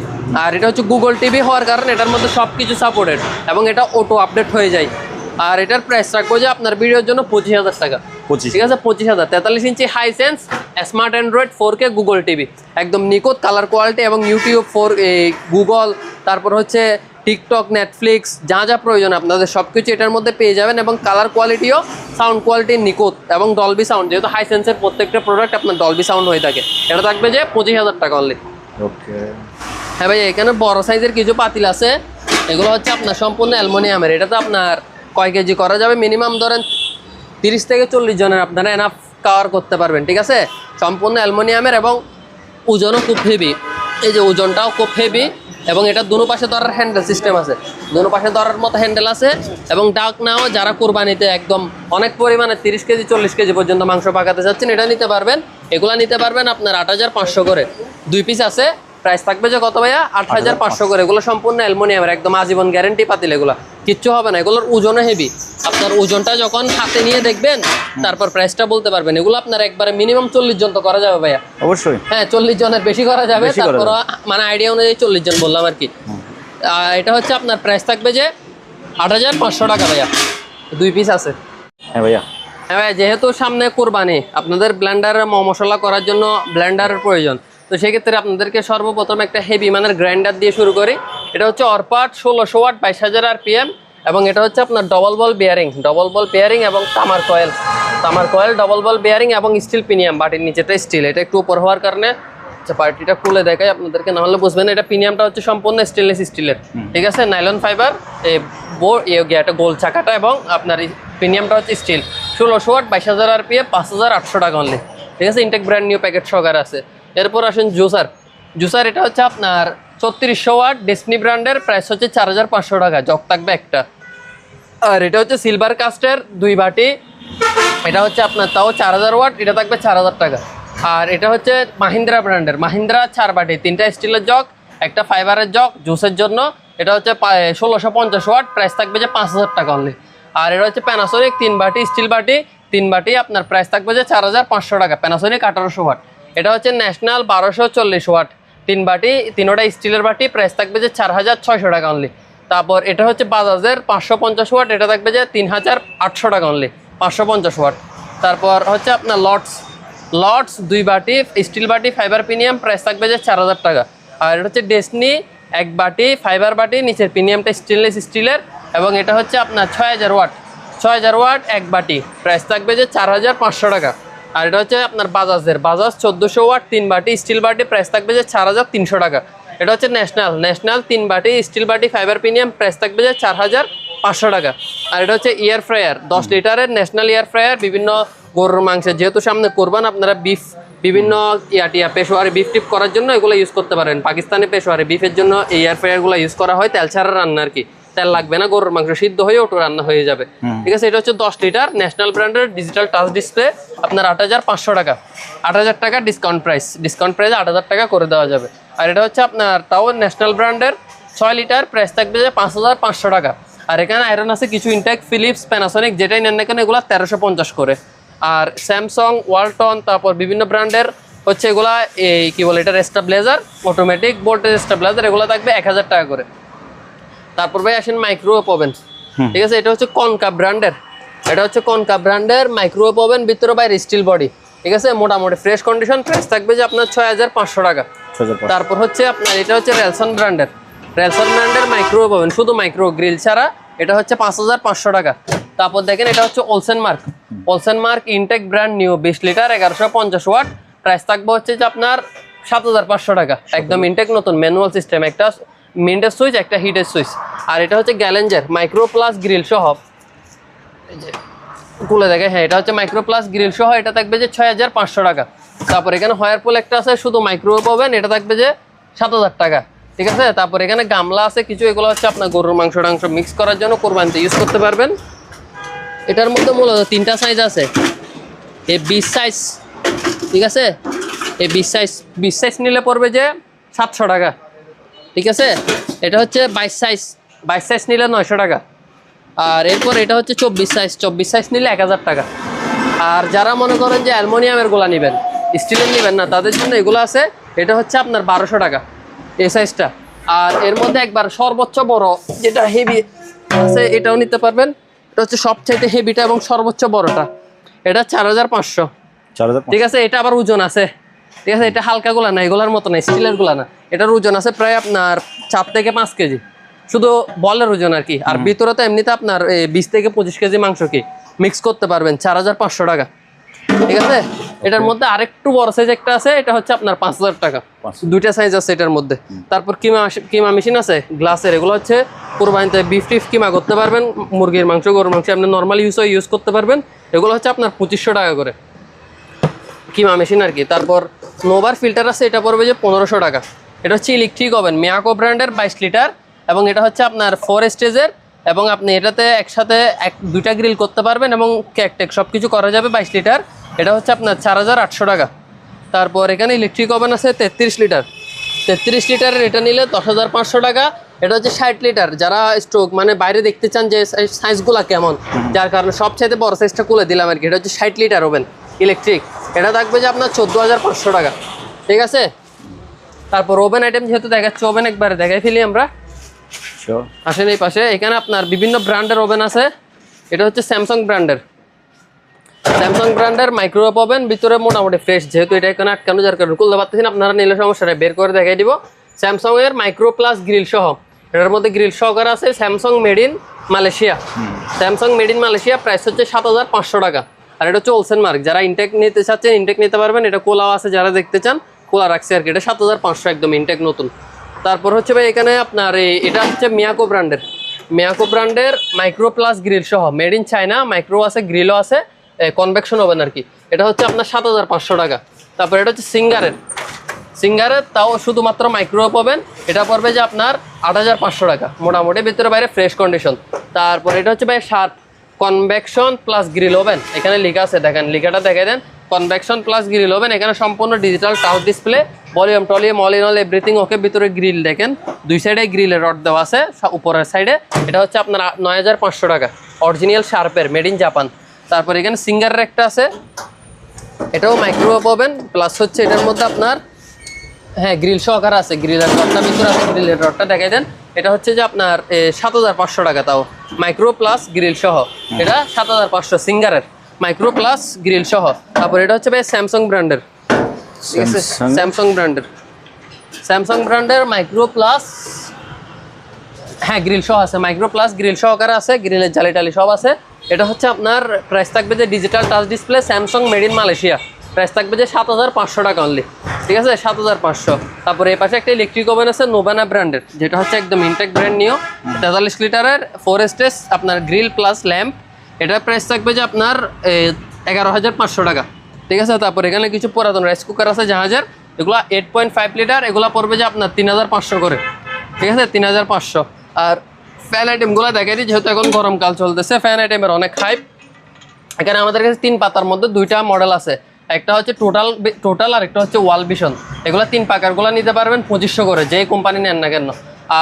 আর এটা হচ্ছে গুগল টিভি হওয়ার কারণে এটার মধ্যে সব কিছু সাপোর্টেড, এবং এটা অটো আপডেট হয়ে যায়। আর এটার প্রাইস রাখবো যে আপনার ভিডিওর জন্য 25000 টাকা, ঠিক আছে 25000। 43 ইঞ্চি Hisense smart Android 4K Google TV, একদম নিখুঁত কালার কোয়ালিটি। এবং ইউটিউব, গুগল, তারপর হচ্ছে টিকটক, নেটফ্লিক্স, যা যা প্রয়োজন আপনাদের সব কিছু এটার মধ্যে পেয়ে যাবেন। এবং কালার কোয়ালিটিও, সাউন্ড কোয়ালিটি নিখুঁত, এবং ডলবি সাউন্ড, যেহেতু হাইসেন্সের প্রত্যেকটা প্রোডাক্ট আপনার ডলবি সাউন্ড হয়ে থাকে। এটা থাকবে যে 25000 টাকা অনলি। ওকে। হ্যাঁ ভাই, এখানে বড় সাইজের কিছু পাতিল আছে, এগুলো হচ্ছে আপনার সম্পূর্ণ অ্যালুমিনিয়ামের। এটা তো আপনার কয় কেজি করা যাবে, মিনিমাম ধরেন 30 থেকে 40 জনের আপনারা এনাফ কাভার করতে পারবেন, ঠিক আছে। সম্পূর্ণ অ্যালুমিনিয়ামের এবং ওজনও খুব হেভি, এই যে ওজনটাও খুব হেভি, এবং এটা দুনো পাশে ধরার হ্যান্ডেল সিস্টেম আছে, দুনো পাশে ধরার মতো হ্যান্ডেল আছে। এবং ডাক নাও যারা কোরবানিতে একদম অনেক পরিমাণে 30 কেজি 40 কেজি পর্যন্ত মাংস পাকাতে চাচ্ছেন, এটা নিতে পারবেন। এগুলা নিতে পারবেন আপনার 8500 করে, 2 পিস আছে। প্রাইস থাকবে যে কত ভাইয়া? 8500 করে। এগুলো সম্পূর্ণ অ্যালুমিনিয়ামের, একদম আজীবন গ্যারেন্টি পাতিল, এগুলো কিচ্ছু হবে না। এগুলোর ওজনও হেভি, আপনার ওজনটা যখন হাতে নিয়ে দেখবেন তারপর প্রাইসটা বলতে পারবেন। এগুলো আপনার একবারে মিনিমাম 40 জন তো করা যাবে ভাইয়া। অবশ্যই হ্যাঁ, 40 জনের বেশি করা যাবে। তারপর মানে আইডিয়া অনুযায়ী 40 জন বললাম আর কি। এটা হচ্ছে আপনার প্রাইস থাকবে যে 8500 টাকা ভাইয়া, 2 পিস আছে। হ্যাঁ ভাইয়া। হ্যাঁ ভাইয়া, যেহেতু সামনে কোরবানি, আপনাদের ব্লেন্ডারে মশলা করার জন্য ব্লেন্ডারের প্রয়োজন। তো সেক্ষেত্রে আপনাদেরকে সর্বপ্রথম একটা হেভি মানের গ্রাইন্ডার দিয়ে শুরু করি। এটা হচ্ছে অরপাট 1600 ওয়াট 22000 RPM, এবং এটা হচ্ছে আপনার ডবল বল বেয়ারিং এবং তামার কয়েল ডবল বল বেয়ারিং এবং স্টিল প্রিমিয়াম। বাটির নিচেটা স্টিল, এটা একটু উপর হওয়ার কারণে পার্টিটা খুলে দেখাই আপনাদেরকে, না হলে বুঝবেন। এটা প্রিমিয়ামটা হচ্ছে সম্পূর্ণ স্টেনলেস স্টিলের, ঠিক আছে, নাইলন ফাইবার এটা গোল চাকাটা, এবং আপনার প্রিমিয়ামটা হচ্ছে স্টিল। 1600 ওয়াট 22000 RPM, 5800 টাকা অনলি, ঠিক আছে। ইনটেক ব্র্যান্ড নিউ প্যাকেট সহকারে আছে। এরপর আসেন জুসার, এটা হচ্ছে আপনার 3400 ওয়াট ডেসনি ব্র্যান্ডের, প্রাইস হচ্ছে 4500 টাকা, জগ থাকবে একটা। আর এটা হচ্ছে সিলভার কাস্টের 2 বাটি, এটা হচ্ছে আপনার তাও 4000 ওয়াট, এটা থাকবে 4000 টাকা। আর এটা হচ্ছে মাহিন্দ্রা ব্র্যান্ডের, মাহিন্দ্রা 4 বাটি, 3টা স্টিলের জগ, একটা ফাইবারের জগ জুসের জন্য। এটা হচ্ছে 1650 ওয়াট, প্রাইস থাকবে যে 5000 টাকা অনলি। আর এটা হচ্ছে প্যানাসোনিক 3 বাটি, স্টিল বাটি 3 বাটি, আপনার প্রাইস থাকবে যে 4500 টাকা, প্যানাসোনিক 1800 ওয়াট। এটা হচ্ছে ন্যাশনাল 1240 ওয়াট 3 বাটি, 3টা স্টিলের বাটি, প্রাইস থাকবে যে 4600 টাকা অনলি। তারপর এটা হচ্ছে বাজাজের 550 ওয়াট, এটা থাকবে যে 3800 টাকা অনলি, 550 ওয়াট। তারপর হচ্ছে আপনার লটস 2 বাটি, স্টিল বাটি, ফাইবার প্রিমিয়াম, প্রাইস থাকবে যে 4000 টাকা। আর এটা হচ্ছে ডেসনি 1 বাটি, ফাইবার বাটি, নিচের প্রিমিয়ামটা স্টেনলেস স্টিলের, এবং এটা হচ্ছে আপনার 6000 ওয়াট 1 বাটি, প্রাইস থাকবে যে 4500 টাকা। আর এটা হচ্ছে আপনার বাজাজ 1400 ওয়াট 3 বাটি, স্টিল বাটি, প্রাইস থাকবে যে 4300 টাকা। এটা হচ্ছে ন্যাশনাল 3 বাটি, স্টিল বাটি, ফাইবার প্রিমিয়াম, প্রাইস থাকবে যে 4500 টাকা। আর এটা হচ্ছে এয়ার ফ্রায়ার 10 লিটারের ন্যাশনাল এয়ার ফ্রায়ার, বিভিন্ন গরুর মাংসের, যেহেতু সামনে কোরবান, আপনারা বিফ বিভিন্ন পেশোয়ারি বিফ টিপ করার জন্য এগুলো ইউজ করতে পারেন। পাকিস্তানি পেশোয়ারি বিফের জন্য এই এয়ার ফ্রায়ারগুলো ইউজ করা হয়, তেল ছাড়া রান্না আর কি, তেল লাগবে না, গরুর মাংস সিদ্ধ হয়ে ওটা রান্না হয়ে যাবে, ঠিক আছে। এটা হচ্ছে 10 লিটার ন্যাশনাল ব্র্যান্ডের ডিজিটাল টাচ ডিসপ্লে, আপনার 8500 টাকা, 8000 টাকা ডিসকাউন্ট প্রাইস 8000 টাকা করে দেওয়া যাবে। আর এটা হচ্ছে আপনার তাও ন্যাশনাল ব্র্যান্ডের 6 লিটার, প্রাইস থাকবে যে 5500 টাকা। আর এখানে আয়রন আছে কিছু, ইনটেক, ফিলিপস, প্যানাসোনিক, যেটাই নেন না কেন এগুলো 1350 করে। আর স্যামসাং, ওয়ালটন, তারপর বিভিন্ন ব্র্যান্ডের হচ্ছে এগুলা, এই কি বলে এটা, স্টেবিলাইজার, অটোমেটিক ভোল্টেজ স্টেবিলাইজার, এগুলো থাকবে 1000 টাকা করে। তারপর ভাই আসেন মাইক্রোওয়েভ ওভেন, ঠিক আছে। এটা হচ্ছে কনকা ব্র্যান্ডের মাইক্রোওয়েভ ওভেন, ভিতরে বাইরে স্টিল বডি, ঠিক আছে, মোটামুটি ফ্রেশ কন্ডিশন, প্রাইস থাকবে যে আপনার 6500 টাকা। তারপর হচ্ছে আপনার এটা হচ্ছে রেলসন ব্র্যান্ডের মাইক্রোওয়েভ ওভেন, শুধু মাইক্রো গ্রিল ছাড়া, এটা হচ্ছে 5500 টাকা। তারপর দেখেন এটা হচ্ছে Olsenmark Intech brand new 20 litre 1150 watt, price থাকবে হচ্ছে যে আপনার 7500 টাকা, একদম ইনটেক নতুন ম্যানুয়াল সিস্টেম, একটা মিন্টের সুইচ, একটা হিটের সুইচ। আর এটা হচ্ছে গ্যালেঞ্জার মাইক্রো প্লাস গ্রিল সহ, খুলে দেখে, হ্যাঁ এটা হচ্ছে মাইক্রো প্লাস গ্রিল সহ, এটা থাকবে যে 6500 টাকা। তারপর এখানে হয়ারপুল একটা আছে শুধু মাইক্রোওয়েভ ওভেন, এটা থাকবে যে 7000 টাকা, ঠিক আছে। তারপর এখানে গামলা আছে কিছু, এগুলো হচ্ছে আপনার গরুর মাংস মিক্স করার জন্য কোরবানিতে ইউজ করতে পারবেন। এটার মধ্যে মূলত 3টা সাইজ আছে, এই 20 সাইজ, ঠিক আছে, এই 20 সাইজ নিলে পড়বে যে 700 টাকা, ঠিক আছে। এটা হচ্ছে 22 সাইজ নিলে 900 টাকা। আর এরপর এটা হচ্ছে 24 সাইজ নিলে 1000 টাকা। আর যারা মনে করেন যে অ্যালুমিনিয়ামের গুলা নেবেন, স্টিলের নেবেন না, তাদের জন্য এগুলো আছে, এটা হচ্ছে আপনার 1200 টাকা এই সাইজটা। আর এর মধ্যে একবার সর্বোচ্চ বড় যেটা হেভি আছে এটাও নিতে পারবেন, এটা হচ্ছে সবচাইতে হেভিটা এবং সর্বোচ্চ বড়টা, এটা 4500, ঠিক আছে। এটা আবার ওজন আছে, ঠিক আছে, এটা হালকা গুলা না, এগুলার মতো না, স্টিলের গুলা না, এটার ওজন আছে প্রায় আপনার 4 থেকে 5 কেজি, শুধু বলের ওজন আর কি। আর ভিতরে তো এমনিতে আপনার 20 থেকে 25 কেজি মাংস কি মিক্স করতে পারবেন, 4500 টাকা, ঠিক আছে। এটার মধ্যে আরেকটু বড় সাইজ একটা আছে, এটা হচ্ছে আপনার 5000 টাকা, 2টা সাইজ আছে এটার মধ্যে। তারপর কিমা মেশিন আছে গ্লাসের, এগুলো হচ্ছে কোরবানিতে বিফ টিফ কিমা করতে পারবেন, মুরগির মাংস, গরুর মাংস আপনি নর্মাল ইউজ করতে পারবেন, এগুলো হচ্ছে আপনার 2500 টাকা করে কিমা মেশিন আর কি। তারপর নোভার ফিল্টার আছে, এটা পড়বে যে 1500 টাকা, এটা হচ্ছে ইলেকট্রিক ওভেন মিয়াকো ব্র্যান্ডের 22 লিটার, এবং এটা হচ্ছে আপনার 4 স্টেজের, এবং আপনি এটাতে একসাথে দুইটা গ্রিল করতে পারবেন এবং কেক টেক সব কিছু করা যাবে। 22 লিটার, এটা হচ্ছে আপনার 4800 টাকা। তারপর এখানে ইলেকট্রিক ওভেন আছে 33 লিটার, 33 লিটারের এটা নিলে 10,500 টাকা। এটা হচ্ছে 60 লিটার, যারা স্ট্রোক মানে বাইরে দেখতে চান যে সাইজগুলো কেমন, যার কারণে সবচাইতে বড় সাইজটা খুলে দিলাম আর কি। এটা হচ্ছে 60 লিটার ওভেন ইলেকট্রিক, এটা থাকবে যে আপনার 14,500 টাকা, ঠিক আছে। তারপর ওভেন আইটেম যেহেতু দেখাচ্ছে, ওভেন একবারে দেখাই ফেলি আমরা। আসেন এই পাশে, এখানে আপনার বিভিন্ন ব্র্যান্ডের ওভেন আছে। এটা হচ্ছে স্যামসাং ব্র্যান্ডের মাইক্রোওয়েভ ওভেন, ভিতরে মোটামুটি ফ্রেশ, যেহেতু এটা এখানে আটকানো যার কারণে খুলতে পারতেছেন, আপনারা নিলে সমস্যা নেই, বের করে দেখাই দিব। স্যামসাং এর মাইক্রো প্লাস গ্রিল সহ, এটার মধ্যে গ্রিল সহকারে আছে। Samsung made in Malaysia, price হচ্ছে 7,500 টাকা। আর এটা হচ্ছে হোলসেল মার্ক, যারা ইনটেক নিতে চাচ্ছেন ইনটেক নিতে পারবেন। এটা কোলাও আছে, যারা দেখতে চান কোলা রাখছে আর কি। এটা 7,500 একদম ইনটেক নতুন। তারপর হচ্ছে ভাই এখানে আপনার এটা হচ্ছে মিয়াকো ব্র্যান্ডের মাইক্রো প্লাস গ্রিল সহ, মেড ইন চায়না, মাইক্রো আছে, গ্রিলও আছে, কনভেকশন ওভেন আর কি। এটা হচ্ছে আপনার 7,500 টাকা। তারপর এটা হচ্ছে সিঙ্গারের, তাও শুধুমাত্র মাইক্রোওয়েভ ওভেন, এটা পড়বে যে আপনার 8,500 টাকা, মোটামুটি ভিতরে বাইরে ফ্রেশ কন্ডিশন। তারপর এটা হচ্ছে ভাই Sharp convection plus grill oven, এখানে লেখা আছে, দেখেন লেখাটা দেখাই দেন, কনভেকশন প্লাস গ্রিল ওভেন। এখানে সম্পূর্ণ ডিজিটাল টাচ ডিসপ্লে, ভলিউম টলিউম all in all everything okay. ভিতরে গ্রিল দেখেন, দুই সাইডে গ্রিলের রড দেওয়া আছে, উপরের সাইডে। এটা হচ্ছে আপনার 9,500 টাকা, অরিজিনাল শার্পের, মেড ইন জাপান। তারপর এখানে সিঙ্গারের একটা আছে, এটাও মাইক্রোওয়েভ ওভেন প্লাস হচ্ছে এটার মধ্যে আপনার গ্রিল সহকারে আছে, গ্রিলের রডটা ভিতরে আছে, গ্রিলের রডটা দেখাই দেন। এটা হচ্ছে যে আপনার 7,500 টাকা, তাও মাইক্রো প্লাস গ্রিল সহ। এটা 7,500 সিঙ্গারের মাইক্রো প্লাস গ্রিল সহ। তারপর এটা হচ্ছে ভাই স্যামসাং ব্র্যান্ডের, ঠিক আছে, স্যামসাং ব্র্যান্ডের মাইক্রো প্লাস, গ্রিল সহ আছে, মাইক্রো প্লাস গ্রিল সহকারে আছে, গ্রিলের জালি টালি সব আছে। এটা হচ্ছে আপনার প্রাইস থাকবে যে digital touch display, Samsung made in Malaysia, price থাকবে যে 7,500 টাকা অনলি, ঠিক আছে, 7,500। তারপরে এই পাশে একটা ইলেকট্রিক ওভেন আছে নোভানা ব্র্যান্ডের, যেটা হচ্ছে একদম ইনটেক ব্র্যান্ড নিও, 43 লিটারের 4 স্টেজ আপনার গ্রিল প্লাস ল্যাম্প। এটার প্রাইস থাকবে যে আপনার 11,500 টাকা, ঠিক আছে। তারপর এখানে কিছু পুরাতন রাইস কুকার আছে জাহাজের, এগুলো 8.5 লিটার, এগুলো পড়বে যে আপনার 3,500 করে, ঠিক আছে, 3,500। আর ফ্যান আইটেমগুলো দেখাই দিই, যেহেতু এখন গরমকাল চলতেছে, ফ্যান আইটেমের অনেক হাইপ। এখানে আমাদের কাছে 3 পাতার মধ্যে 2টা মডেল আছে, একটা হচ্ছে টোটাল আর একটা হচ্ছে ওয়াল ভিশন। এগুলো 3 পাকারগুলো নিতে পারবেন 2500 করে, যে কোম্পানি নেন না কেন।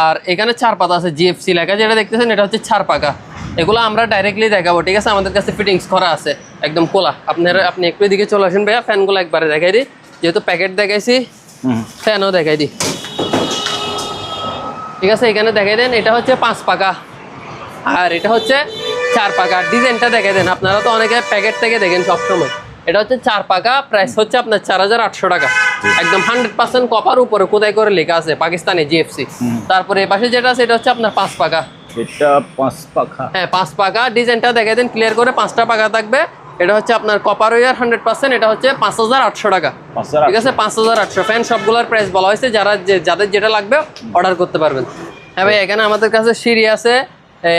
আর এখানে 4 পাতা আছে, জিএফসি লেখা, যেটা দেখতেছেন এটা হচ্ছে 4 পাকা। এগুলো আমরা ডাইরেক্টলি দেখাবো, ঠিক আছে, আমাদের কাছে ফিটিংস করা আছে একদম কোলা। আপনি একটু এদিকে চলে আসেন ভাইয়া, ফ্যানগুলো একবারে দেখাই দিই, যেহেতু প্যাকেট দেখাইছি ফ্যানও দেখাই দিই, ঠিক আছে। এখানে দেখাই দেন, এটা হচ্ছে 5 পাকা আর এটা হচ্ছে 4 পাকা। ডিজাইনটা দেখাই দেন, আপনারা তো অনেকে প্যাকেট থেকে দেখেন সবসময়। এটা হচ্ছে 4 পাকা, প্রাইস হচ্ছে আপনার 4,800 টাকা, একদম 100% কপার, উপরে কোথায় করে লেখা আছে পাকিস্তানি জিএফসি। তারপরে এই পাশে যেটা আছে এটা হচ্ছে আপনার 5 পাকা, এটা 5 পাকা, 5 পাকা। ডিজাইনটা দেখাই দেন ক্লিয়ার করে, 5টা পাকা থাকবে। এটা হচ্ছে আপনার কপার ওয়্যার 100%, এটা হচ্ছে 5,800 টাকা, ঠিক আছে, 5,800। ফ্যান সবগুলোর প্রাইস বলা হয়েছে, যাদের যেটা লাগবে অর্ডার করতে পারবেন। হ্যাঁ ভাই, এখানে আমাদের কাছে সিঁড়ি আছে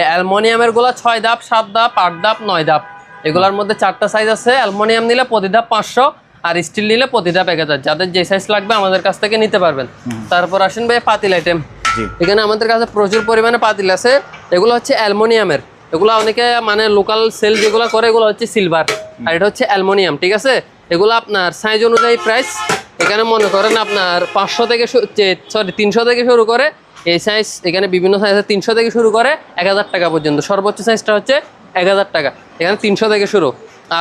অ্যালুমিনিয়ামের গুলা 6 ধাপ, 7 ধাপ, 8 ধাপ, 9 ধাপ। এগুলোর মধ্যে 4টা সাইজ আছে। অ্যালুমিনিয়াম নিলে প্রতি ধাপ 500, আর স্টিল নিলে প্রতি ধাপ 1000। যাদের যে সাইজ লাগবে আমাদের কাছ থেকে নিতে পারবেন। তারপর আসেন ভাই পাতিল আইটেম, এখানে আমাদের কাছে প্রচুর পরিমাণে পাতিল আছে। এগুলো হচ্ছে অ্যালুমিনিয়ামের, এগুলো অনেকে মানে লোকাল সেল যেগুলো করে এগুলো হচ্ছে সিলভার, আর এটা হচ্ছে অ্যালুমিনিয়াম, ঠিক আছে। এগুলো আপনার সাইজ অনুযায়ী প্রাইস, এখানে মনে করেন আপনার 300 থেকে শুরু করে এই সাইজ, এখানে বিভিন্ন সাইজ আছে, 300 থেকে শুরু করে 1000 টাকা পর্যন্ত। সর্বোচ্চ সাইজটা হচ্ছে 1000 টাকা, এখানে 300 থেকে শুরু।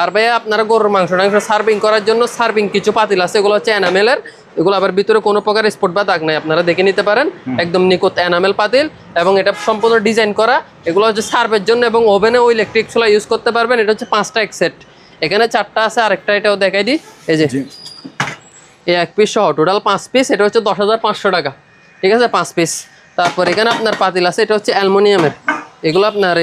আর ভাইয়া আপনারা গরুর মাংস সার্ভিং করার জন্য সার্ভিং কিছু পাতিল আছে, এগুলো হচ্ছে এনামেলের, এগুলো আবার ভিতরে কোনো প্রকার স্পট বা দাগ নাই, আপনারা দেখে নিতে পারেন, একদম নিখুঁত এনামেল পাতিল, এবং এটা সম্পূর্ণ ডিজাইন করা। এগুলো হচ্ছে সার্ভের জন্য, এবং ওভেনে ওই ইলেকট্রিক চুলা ইউজ করতে পারবেন। এটা হচ্ছে 5টা এক সেট, এখানে 4টা আছে, আরেকটা এটাও দেখাই দিই, এই যে এই 1 পিস সহ টোটাল 5 পিস। এটা হচ্ছে 10,500 টাকা, ঠিক আছে, 5 পিস। তারপর এখানে আপনার পাতিল আছে, এটা হচ্ছে অ্যালুমিনিয়ামের, এগুলো আপনার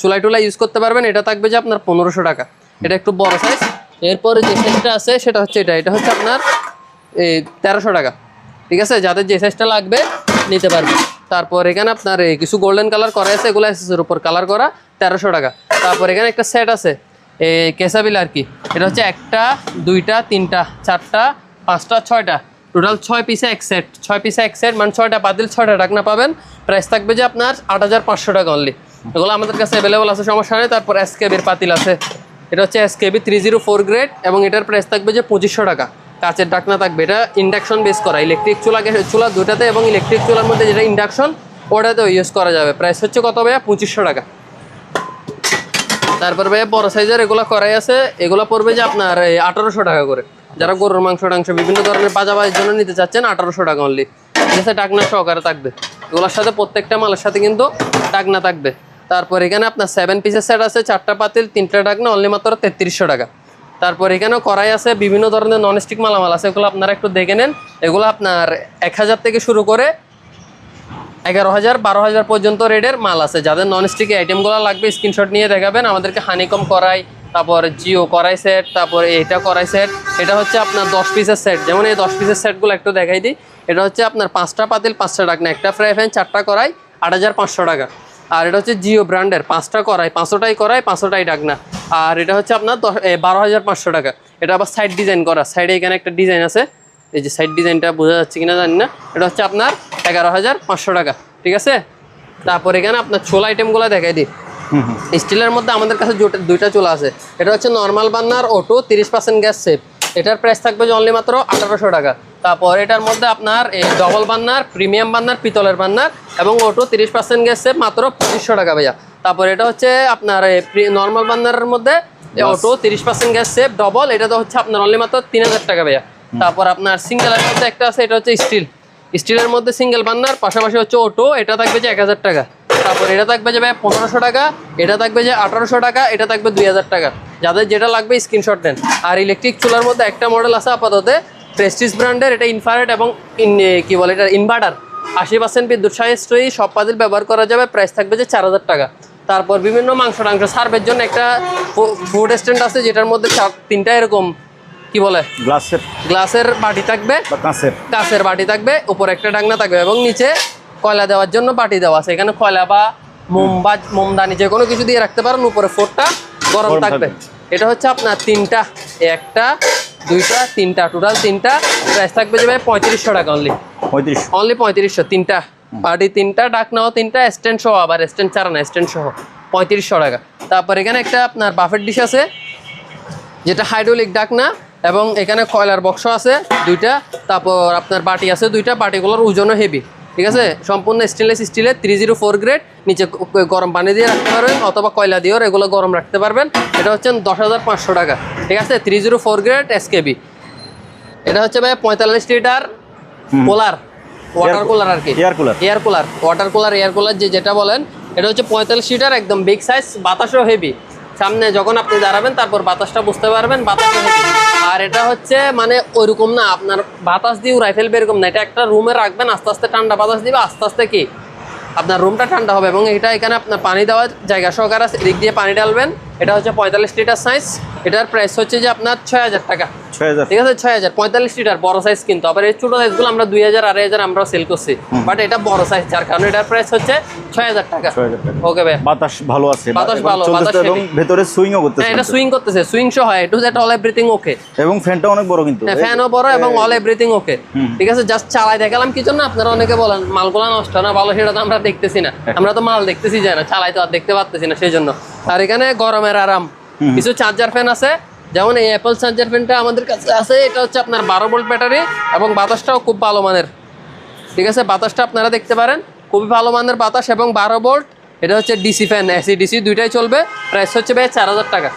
চুলাই টুলা ইউজ করতে পারবেন। এটা থাকবে যে আপনার 1500 টাকা, এটা একটু বড় সাইজ। এরপরে যে সাইজটা আছে সেটা হচ্ছে এটা হচ্ছে আপনার 1300 টাকা, ঠিক আছে, যাদের যে সাইজটা লাগবে নিতে পারবে। তারপর এখানে আপনার কিছু গোল্ডেন কালার করা আছে, এগুলো এসএসের উপর কালার করা, 1300 টাকা। তারপর এখানে একটা সেট আছে কেসাবিল আর কি, এটা হচ্ছে 1টা 2টা 3টা 4টা 5টা 6টা টোটাল 6 পিসে এক সেট, 6 পিসে এক সেট মানে 6টা পাতিল 6টা ঢাকনা পাবেন। প্রাইস থাকবে যে আপনার 8500 টাকা অনলি। এগুলো আমাদের কাছে অ্যাভেলেবল আছে, সমস্যা নেই। তারপর এসকেবির পাতিল আছে, এটা হচ্ছে এসকেবি 304 গ্রেড এবং এটার প্রাইস থাকবে যে 2500 টাকা। কাচের ঢাকনা থাকবে, এটা ইন্ডাকশন বেস করা, ইলেকট্রিক চুলা দুটাতে এবং ইলেকট্রিক চুলার মধ্যে যেটা ইন্ডাকশন ওটাতেও ইউজ করা যাবে। প্রাইস হচ্ছে কত ভাইয়া? 2500 টাকা। তারপর ভাইয়া বড় সাইজের এগুলো করাই আছে, এগুলো পড়বে যে আপনার 1800 টাকা করে। যারা গরুর মাংস বিভিন্ন ধরনের বাজাবাজির জন্য নিতে চাচ্ছেন 1800 টাকা অনলি। ঠিক আছে, ডাকনা সহকারে থাকবে। এগুলোর সাথে প্রত্যেকটা মালের সাথে কিন্তু ডাকনা থাকবে। তারপর এখানে আপনার 7 পিসের সেট আছে, 4টা পাতিল 3টা ডাকনা, অনলি মাত্র 3300 টাকা। তারপর এখানেও কড়াই আছে, বিভিন্ন ধরনের ননস্টিক মালামাল আছে, এগুলো আপনারা একটু দেখে নেন। এগুলো আপনার 1000 থেকে শুরু করে 11000 12000 পর্যন্ত রেটের মাল আছে। যাদের ননস্টিক আইটেমগুলো লাগবে স্ক্রিনশট নিয়ে দেখাবেন আমাদেরকে। হানিকম কড়াই, তারপর জিও কড়াই সেট, তারপর এটা কড়াই সেট, এটা হচ্ছে আপনার 10 পিসের সেট। যেমন এই 10 পিসের সেটগুলো একটু দেখাই দিই। এটা হচ্ছে আপনার 5টা পাতিল 5টা ডাকনা, একটা ফ্রাই প্যান 4টা কড়াই 8500 টাকা। আর এটা হচ্ছে জিও ব্র্যান্ডের 5টা কড়াই, 500টাই কড়াই 500টাই ডাকনা। আর এটা হচ্ছে আপনার 12500 টাকা। এটা আবার সাইড ডিজাইন করা, সাইডে এখানে একটা ডিজাইন আছে, এই যে সাইড ডিজাইনটা বোঝা যাচ্ছে কিনা জানি না। এটা হচ্ছে আপনার 11500 টাকা। ঠিক আছে, তারপর এখানে আপনার ছোলা আইটেমগুলো দেখাই দিই। স্টিলের মধ্যে আমাদের কাছে দুইটা চুলা আছে। এটা হচ্ছে normal burner auto 30% gas save, এটার প্রাইস থাকবে যে অনলি মাত্র 1800 টাকা। তারপর এটার মধ্যে আপনার এই ডবল বার্নার, প্রিমিয়াম বার্নার, পিতলের বার্নার এবং অটো 30% গ্যাস সেভ, মাত্র 2500 টাকা ভাইয়া। তারপর এটা হচ্ছে আপনার নর্মাল বার্নারের মধ্যে অটো 30% গ্যাস সেভ ডবল, এটা তো হচ্ছে আপনার অনলি মাত্র 3000 টাকা ভাইয়া। তারপর আপনার সিঙ্গেলের মধ্যে একটা আছে, এটা হচ্ছে স্টিলের মধ্যে সিঙ্গেল বার্নার, পাশাপাশি হচ্ছে অটো, এটা থাকবে যে 1000 টাকা। তারপর এটা থাকবে যে ভাই 1500 টাকা, এটা থাকবে যে 1800 টাকা, এটা থাকবে 2000 টাকা। যাদের যেটা লাগবে স্ক্রিনশট দেন। আর ইলেকট্রিক চুলার মধ্যে একটা মডেল আছে আপাতত, প্রেস্টিজ ব্র্যান্ডের, এটা ইনফ্রারেড এবং কি বলে এটা ইনভার্টার, 80% বিদ্যুৎ সাশ্রয়ী, সব পাতিল ব্যবহার করা যাবে। প্রাইস থাকবে যে 4000 টাকা। তারপর বিভিন্ন মাংস সার্ভের জন্য একটা ফুড স্ট্যান্ড আছে, যেটার মধ্যে 3টা এরকম কি বলে গ্লাসের বাটি থাকবে, কাঁচের বাটি থাকবে, উপরে একটা ডাকনা থাকবে এবং নিচে কয়লা দেওয়ার জন্য বাটি দেওয়া আছে। এখানে কয়লা বা মোমদানি যে কোনো কিছু দিয়ে রাখতে পারেন, উপরে ফোরটা গরম থাকবে। এটা হচ্ছে আপনার 3টা, 1টা 2টা 3টা, টোটাল 3টা। প্রাইস থাকবে যে ভাই 3500 টাকা অনলি। 3500, 3টা বাটি 3টা, ডাকনাও 3টা, স্ট্যান্ড সহ, আবার স্ট্যান্ড ছাড়া না, স্ট্যান্ড সহ 3500 টাকা। তারপর এখানে একটা আপনার বাফেট ডিশ আছে, যেটা হাইড্রোলিক ডাকনা এবং এখানে কয়লার বক্স আছে 2টা। তারপর আপনার বাটি আছে 2টা, বাটিগুলোর ওজনও হেভি। ঠিক আছে, সম্পূর্ণ স্টেনলেস স্টিলের 304 গ্রেড, নিচে গরম পানি দিয়ে রাখতে পারবেন অথবা কয়লা দিয়েও এগুলো গরম রাখতে পারবেন। এটা হচ্ছে 10500 টাকা। ঠিক আছে, 304 গ্রেড এসকেবি। এটা হচ্ছে ভাই 45 লিটার কুলার, ওয়াটার কুলার আর কি, air cooler, water cooler, air cooler যেটা বলেন। এটা হচ্ছে 45 লিটার, একদম বিগ সাইজ, বাতাসও হেভি। সামনে যখন আপনি দাঁড়াবেন তারপর বাতাসটা বুঝতে পারবেন, বাতাসও হেভি। আর এটা হচ্ছে মানে ওইরকম না আপনার বাতাস দিয়ে উড়াই ফেলবে এরকম না, এটা একটা রুমে রাখবেন, আস্তে আস্তে ঠান্ডা বাতাস দিবে, আস্তে আস্তে কি আপনার রুমটা ঠান্ডা হবে। এবং এটা এখানে আপনার পানি দেওয়ার জায়গা সহকারে আছে, এদিক দিয়ে পানি ঢালবেন। এটা হচ্ছে 45 লিটার সাইজ, এটার প্রাইস হচ্ছে যে আপনার 6000 টাকা। ঠিক আছে, 6000, 45 লিটার বড় সাইজ। কিন্তু আবার এই ছোট সাইজগুলো আমরা 2000 2500 আমরা সেল করছি, বাট এটা বড় সাইজ, যার কারণে এটার প্রাইস হচ্ছে 6000 টাকা। ওকে ভাই, বাতাস ভালো আছে, বাতাস ভালো, বাতাস এবং ভিতরে সুইংও করতেছে। এটা সুইং করতেছে, সুইং সহ হয়, এটা যেটা অল এভরিথিং ওকে। এবং ফ্যানটা অনেক বড়, কিন্তু ফ্যানও বড় এবং অল এভরিথিং ওকে। ঠিক আছে, জাস্ট চালাই দেখালাম কি জন্য, আপনারা অনেকে বলেন মালগুলো নষ্ট না ভালো, সেটা তো আমরা দেখতেছি না, আমরা তো মাল দেখতেছি যায় না, চালাই তো আর দেখতে পারতেছি না, সেই জন্য। আর এখানে গরমের আরাম, কিছু চার্জার ফ্যান আছে, যেমন এই অ্যাপল চার্জার ফ্যানটা আমাদের কাছে আছে। এটা হচ্ছে আপনার 12 ভোল্ট ব্যাটারি এবং বাতাসটাও খুব ভালো মানের। ঠিক আছে, বাতাসটা আপনারা দেখতে পারেন, খুবই ভালো মানের বাতাস এবং 12 ভোল্ট। এটা হচ্ছে ডিসি ফ্যান, এসি ডিসি দুইটাই চলবে। প্রাইস হচ্ছে ভাই 4000 টাকা।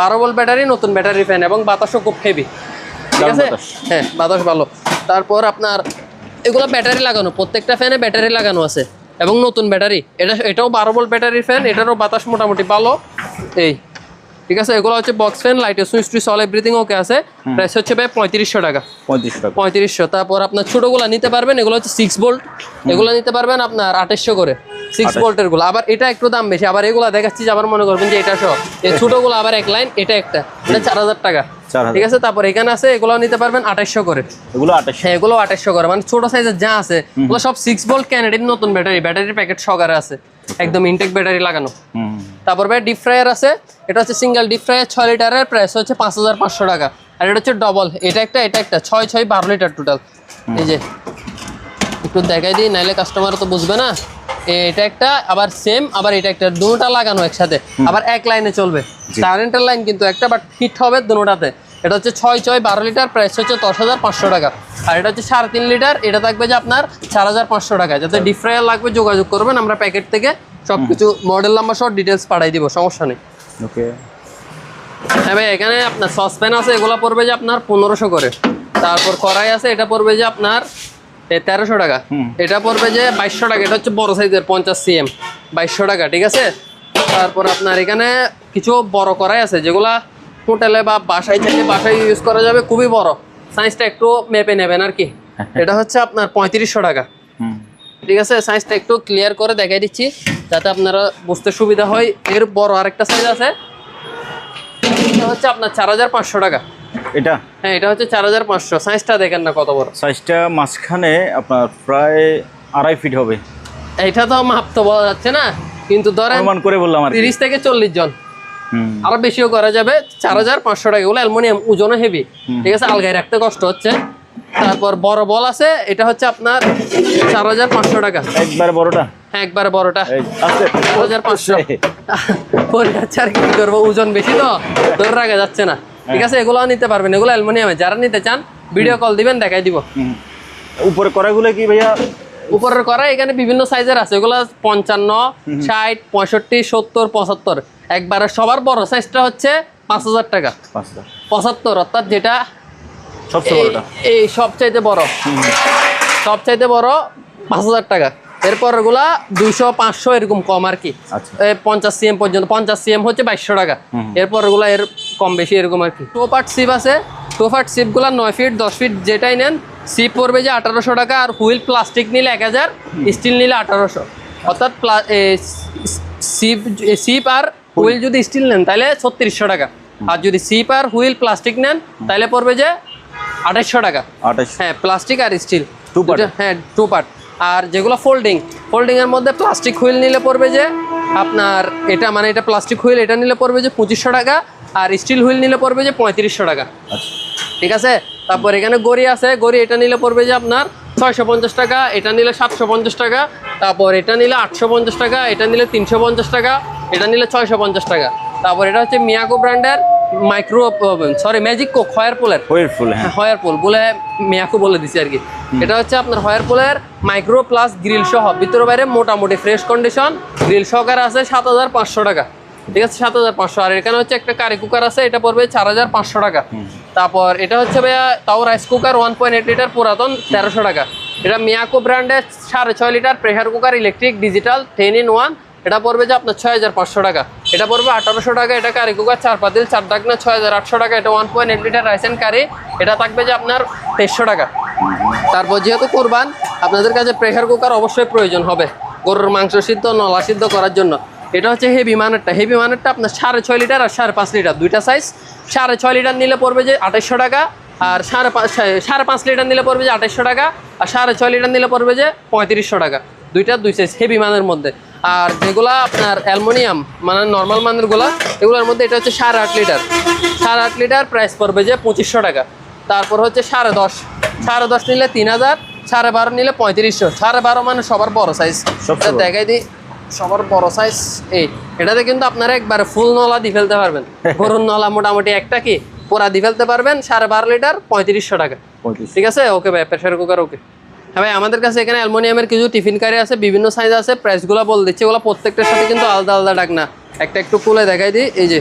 12 ভোল্ট ব্যাটারি, নতুন ব্যাটারি ফ্যান এবং বাতাসও খুব হেভি। ঠিক আছে, হ্যাঁ বাতাস ভালো। তারপর আপনার এগুলো ব্যাটারি লাগানো, প্রত্যেকটা ফ্যানে ব্যাটারি লাগানো আছে এবং নতুন ব্যাটারি। এটাও 12 ভোল্ট ব্যাটারি ফ্যান, এটারও বাতাস মোটামুটি ভালো। এই ঠিক আছে, এগুলো হচ্ছে বক্স ফ্যান, লাইটের সুইচ টুইচ অল এভরিথিং ওকে আছে। প্রাইস হচ্ছে ভাই 3500 টাকা। 3500। তারপর আপনার ছোটগুলো নিতে পারবেন, এগুলো হচ্ছে 6 ভোল্ট, এগুলো নিতে পারবেন আপনার 2800 করে, 6 ভোল্টের গুলো। আবার এটা একটু দাম বেশি, আবার এগুলো দেখাচ্ছি যে আবার মনে করবেন যে এটা সহ, এই ছোটগুলো আবার এক লাইন, এটা একটা, এটা 4000 টাকা। ঠিক আছে, তারপর এখানে আছে, এগুলো নিতে পারবেন 2800 করে, এগুলো 2800। হ্যাঁ, এগুলো 2800 করে, মানে ছোট সাইজের যা আছে ওগুলো সব 6 ভোল্ট ক্যানাডিয়ান নতুন ব্যাটারি, ব্যাটারির প্যাকেট সহকারে আছে, একদম ইনটেক ব্যাটারি লাগানো। তারপর ভাই ডিপ ফ্রায়ার আছে, এটা হচ্ছে সিঙ্গেল ডিপ ফ্রায়ার 6 লিটারের, প্রাইস হচ্ছে 5500 টাকা। আর এটা হচ্ছে ডবল, এটা একটা 6 12 লিটার টোটাল। এই যে একটু দেখাই দিই, নাইলে কাস্টমার তো বুঝবে না। এটা একটা আবার সেম, আবার এটা একটা, দুটোটা লাগানো একসাথে, আবার এক লাইনে চলবে। কারেন্টের লাইন কিন্তু একটা, বাট হিট হবে দুটোটাতে। এটা হচ্ছে 6/12 লিটার, প্রাইস হচ্ছে 10,500 টাকা। আর এটা হচ্ছে 3.5 লিটার, এটা থাকবে যে আপনার 4,500 টাকা। যাতে ডিপ ফ্রায়ার লাগবে যোগাযোগ করবেন, আমরা প্যাকেট থেকে সবকিছু মডেল নাম্বার সহ ডিটেলস পাঠাই দিব, সমস্যা নেই। ওকে। হ্যাঁ ভাই, এখানে আপনার সসপ্যান আছে, এগুলো পড়বে যে আপনার 1500 করে। তারপর কড়াই আছে, এটা পড়বে যে আপনার 1300 টাকা। এটা পড়বে যে 2200 টাকা, এটা হচ্ছে বড় সাইজের 50 cm, 2200 টাকা, ঠিক আছে। তারপর আপনার এখানে কিছু বড় কড়াই আছে, যেগুলা হোটেলে বা বাসায় থেকে বাসায় ইউজ করা যাবে, খুবই বড়। সাইজটা একটু মেপে নেবেন আর কি। এটা হচ্ছে আপনার 3500 টাকা, ঠিক আছে। সাইজটা একটু ক্লিয়ার করে দেখাই দিচ্ছি যাতে আপনারা বুঝতে সুবিধা হয়। এর বড় আরেকটা সাইজ আছে, এটা হচ্ছে আপনার 4,500 টাকা। এটা? হ্যাঁ, এটা হচ্ছে 4,500। সাইজটা দেখেন না কত বড়। সাইজটা মাঝখানে আপনার প্রায় 2.5 ফিট হবে। এটা তো মাপ তো বলা যাচ্ছে না, কিন্তু ধরেন অনুমান করে বললাম আর 30 থেকে 40 জন, আরো বেশিও করা যাবে। 4,500 টাকা। এগুলো অ্যালুমিনিয়াম, ওজনও হেভি, ঠিক আছে, আলগায় রাখতে কষ্ট হচ্ছে। তারপর বড় বল আছে, এটা হচ্ছে আপনার 4,500 টাকা। একবার বড়টা? হ্যাঁ, একবার বড়টা আছে 4,500। পরে যাচ্ছে আর কি করবো, ওজন বেশি তো ধরে রাখা যাচ্ছে না, ঠিক আছে। এগুলো নিতে পারবেন, এগুলো অ্যালুমিনিয়ামে। যারা নিতে চান ভিডিও কল দিবেন, দেখাই দিব। উপরে কড়াইগুলো কি ভাইয়া? উপরের কড়াই এখানে বিভিন্ন সাইজের আছে, এগুলো 55, 60, 65, 70, 75। একবারে সবার বড় সাইজটা হচ্ছে 5,000 টাকা। 75, অর্থাৎ যেটা সবচেয়ে বড়টা, এই সবচাইতে বড়, সবচাইতে বড় 5,000 টাকা। এরপর এগুলা 200, 500 এরকম কম আর কি। 50 cm পর্যন্ত, 50 cm হচ্ছে 2200 টাকা। এরপর এগুলা এর কম বেশি এরকম আর কি। টোপাট সিপ আছে, টোপাট সিপগুলা 9 ফিট, 10 ফিট যেটাই নেন, সিপ পড়বে যে 1,800 টাকা। আর হুইল প্লাস্টিক নিলে 1,000, স্টিল নিলে 1,800। অর্থাৎ সিপ আর হুইল যদি স্টিল নেন তাহলে 3600 টাকা। আর যদি সিপ আর হুইল প্লাস্টিক নেন তাহলে পড়বে যে 2,800 টাকা। হ্যাঁ, প্লাস্টিক আর স্টিল, হ্যাঁ, টু পার্ট। আর যেগুলো ফোল্ডিং এর মধ্যে প্লাস্টিক হুইল নিলে পড়বে যে আপনার, এটা মানে এটা প্লাস্টিক হুইল, এটা নিলে পড়বে যে 2500 টাকা। আর স্টিল হুইল নিলে পড়বে যে 3500 টাকা, ঠিক আছে। তারপর এখানে গড়ি আছে, গড়ি এটা নিলে পড়বে যে আপনার 650 টাকা, এটা নিলে 750 টাকা। তারপর এটা নিলে 850 টাকা, এটা নিলে 350 টাকা, এটা নিলে 650 টাকা। তারপর এটা হচ্ছে মিয়াকো ব্র্যান্ডের ম্যাজিক কোক হয়ারপুল বলে মিয়াকো বলে দিছি আর কি। এটা হচ্ছে আপনার হয়ারপুলের মাইক্রো প্লাস গ্রিল সহ, ভিতরে বাইরে মোটামুটি ফ্রেশ কন্ডিশন, গ্রিল সহকারে আছে 7,500 টাকা, ঠিক আছে, 7,500। আর এখানে হচ্ছে একটা কারি কুকার আছে, এটা পড়বে 4,500 টাকা। তারপর এটা হচ্ছে ভাইয়া তাও রাইস কুকার 1.8 লিটার পুরাতন, 1,300 টাকা। এটা মিয়াকো ব্র্যান্ডের 6.5 litre pressure cooker, electric digital 10 in 1, এটা পড়বে যে আপনার 6,500 টাকা। এটা পড়বে 1,800 টাকা। এটা কারি কুকার 4 পাতিল 4 ডাকনা, 6,800 টাকা। এটা 1.8 লিটার রাইস এন্ড কারি, এটা থাকবে যে আপনার 2300 টাকা। তারপর যেহেতু করবান, আপনাদের কাছে প্রেসার কুকার অবশ্যই প্রয়োজন হবে গরুর মাংস সিদ্ধ, নলা সিদ্ধ করার জন্য। এটা হচ্ছে হেভি মানেরটা আপনার 6.5 লিটার আর 5.5 লিটার, দুইটা সাইজ। 6.5 লিটার নিলে পড়বে যে 2,800 টাকা। আর 5.5 লিটার নিলে পড়বে যে 2,800 টাকা। আর 6.5 লিটার নিলে পড়বে যে 3500 টাকা। দুই সাইজ হেভি মানের মধ্যে। আর যেগুলা আপনার অ্যালুমিনিয়াম মানে নর্মাল মানের গুলা, এগুলোর মধ্যে এটা হচ্ছে 8.5 লিটার, প্রাইস পড়বে যে 2500 টাকা। তারপর হচ্ছে 10.5 নিলে 3,000, 12.5 নিলে 3500। 12.5 মানে সবার বড় সাইজ, দেখাই দিই সবার বড় সাইজ এই। এটাতে কিন্তু আপনারা একবারে ফুল নলা দিয়ে ফেলতে পারবেন, গরুর নলা মোটামুটি একটা কি পোড়া দিয়ে ফেলতে পারবেন। 12.5 লিটার 3500 টাকা, ঠিক আছে। ওকে ভাই, প্রেসার কুকার ওকে। হ্যাঁ ভাই, আমাদের কাছে এখানে অ্যালুমিনিয়ামের কিছু টিফিন কারি আছে, বিভিন্ন সাইজ আছে, প্রাইসগুলো বলে দিচ্ছি। ওগুলো প্রত্যেকটার সাথে কিন্তু আলাদা আলাদা ডাকনা, একটা একটু খুলে দেখাই দিই। এই যে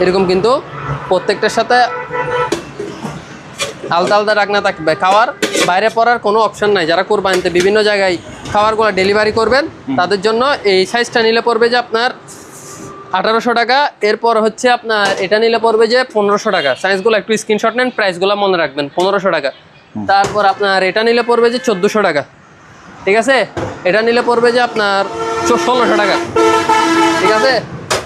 এরকম কিন্তু প্রত্যেকটার সাথে আলাদা আলাদা ডাকনা থাকবে। খাওয়ার বাইরে পড়ার কোনো অপশন নাই। যারা কোরবানিতে বিভিন্ন জায়গায় খাবারগুলো ডেলিভারি করবেন তাদের জন্য এই সাইজটা নিলে পড়বে যে আপনার 1,800 টাকা। এরপর হচ্ছে আপনার এটা নিলে পড়বে যে 1,500 টাকা। সাইজগুলো একটু স্ক্রিনশট নেন, প্রাইসগুলো মনে রাখবেন, 1,500 টাকা। তারপর আপনার এটা নিলে পড়বে যে 1,400 টাকা, ঠিক আছে। এটা নিলে পড়বে যে আপনার 1,600 টাকা, ঠিক আছে।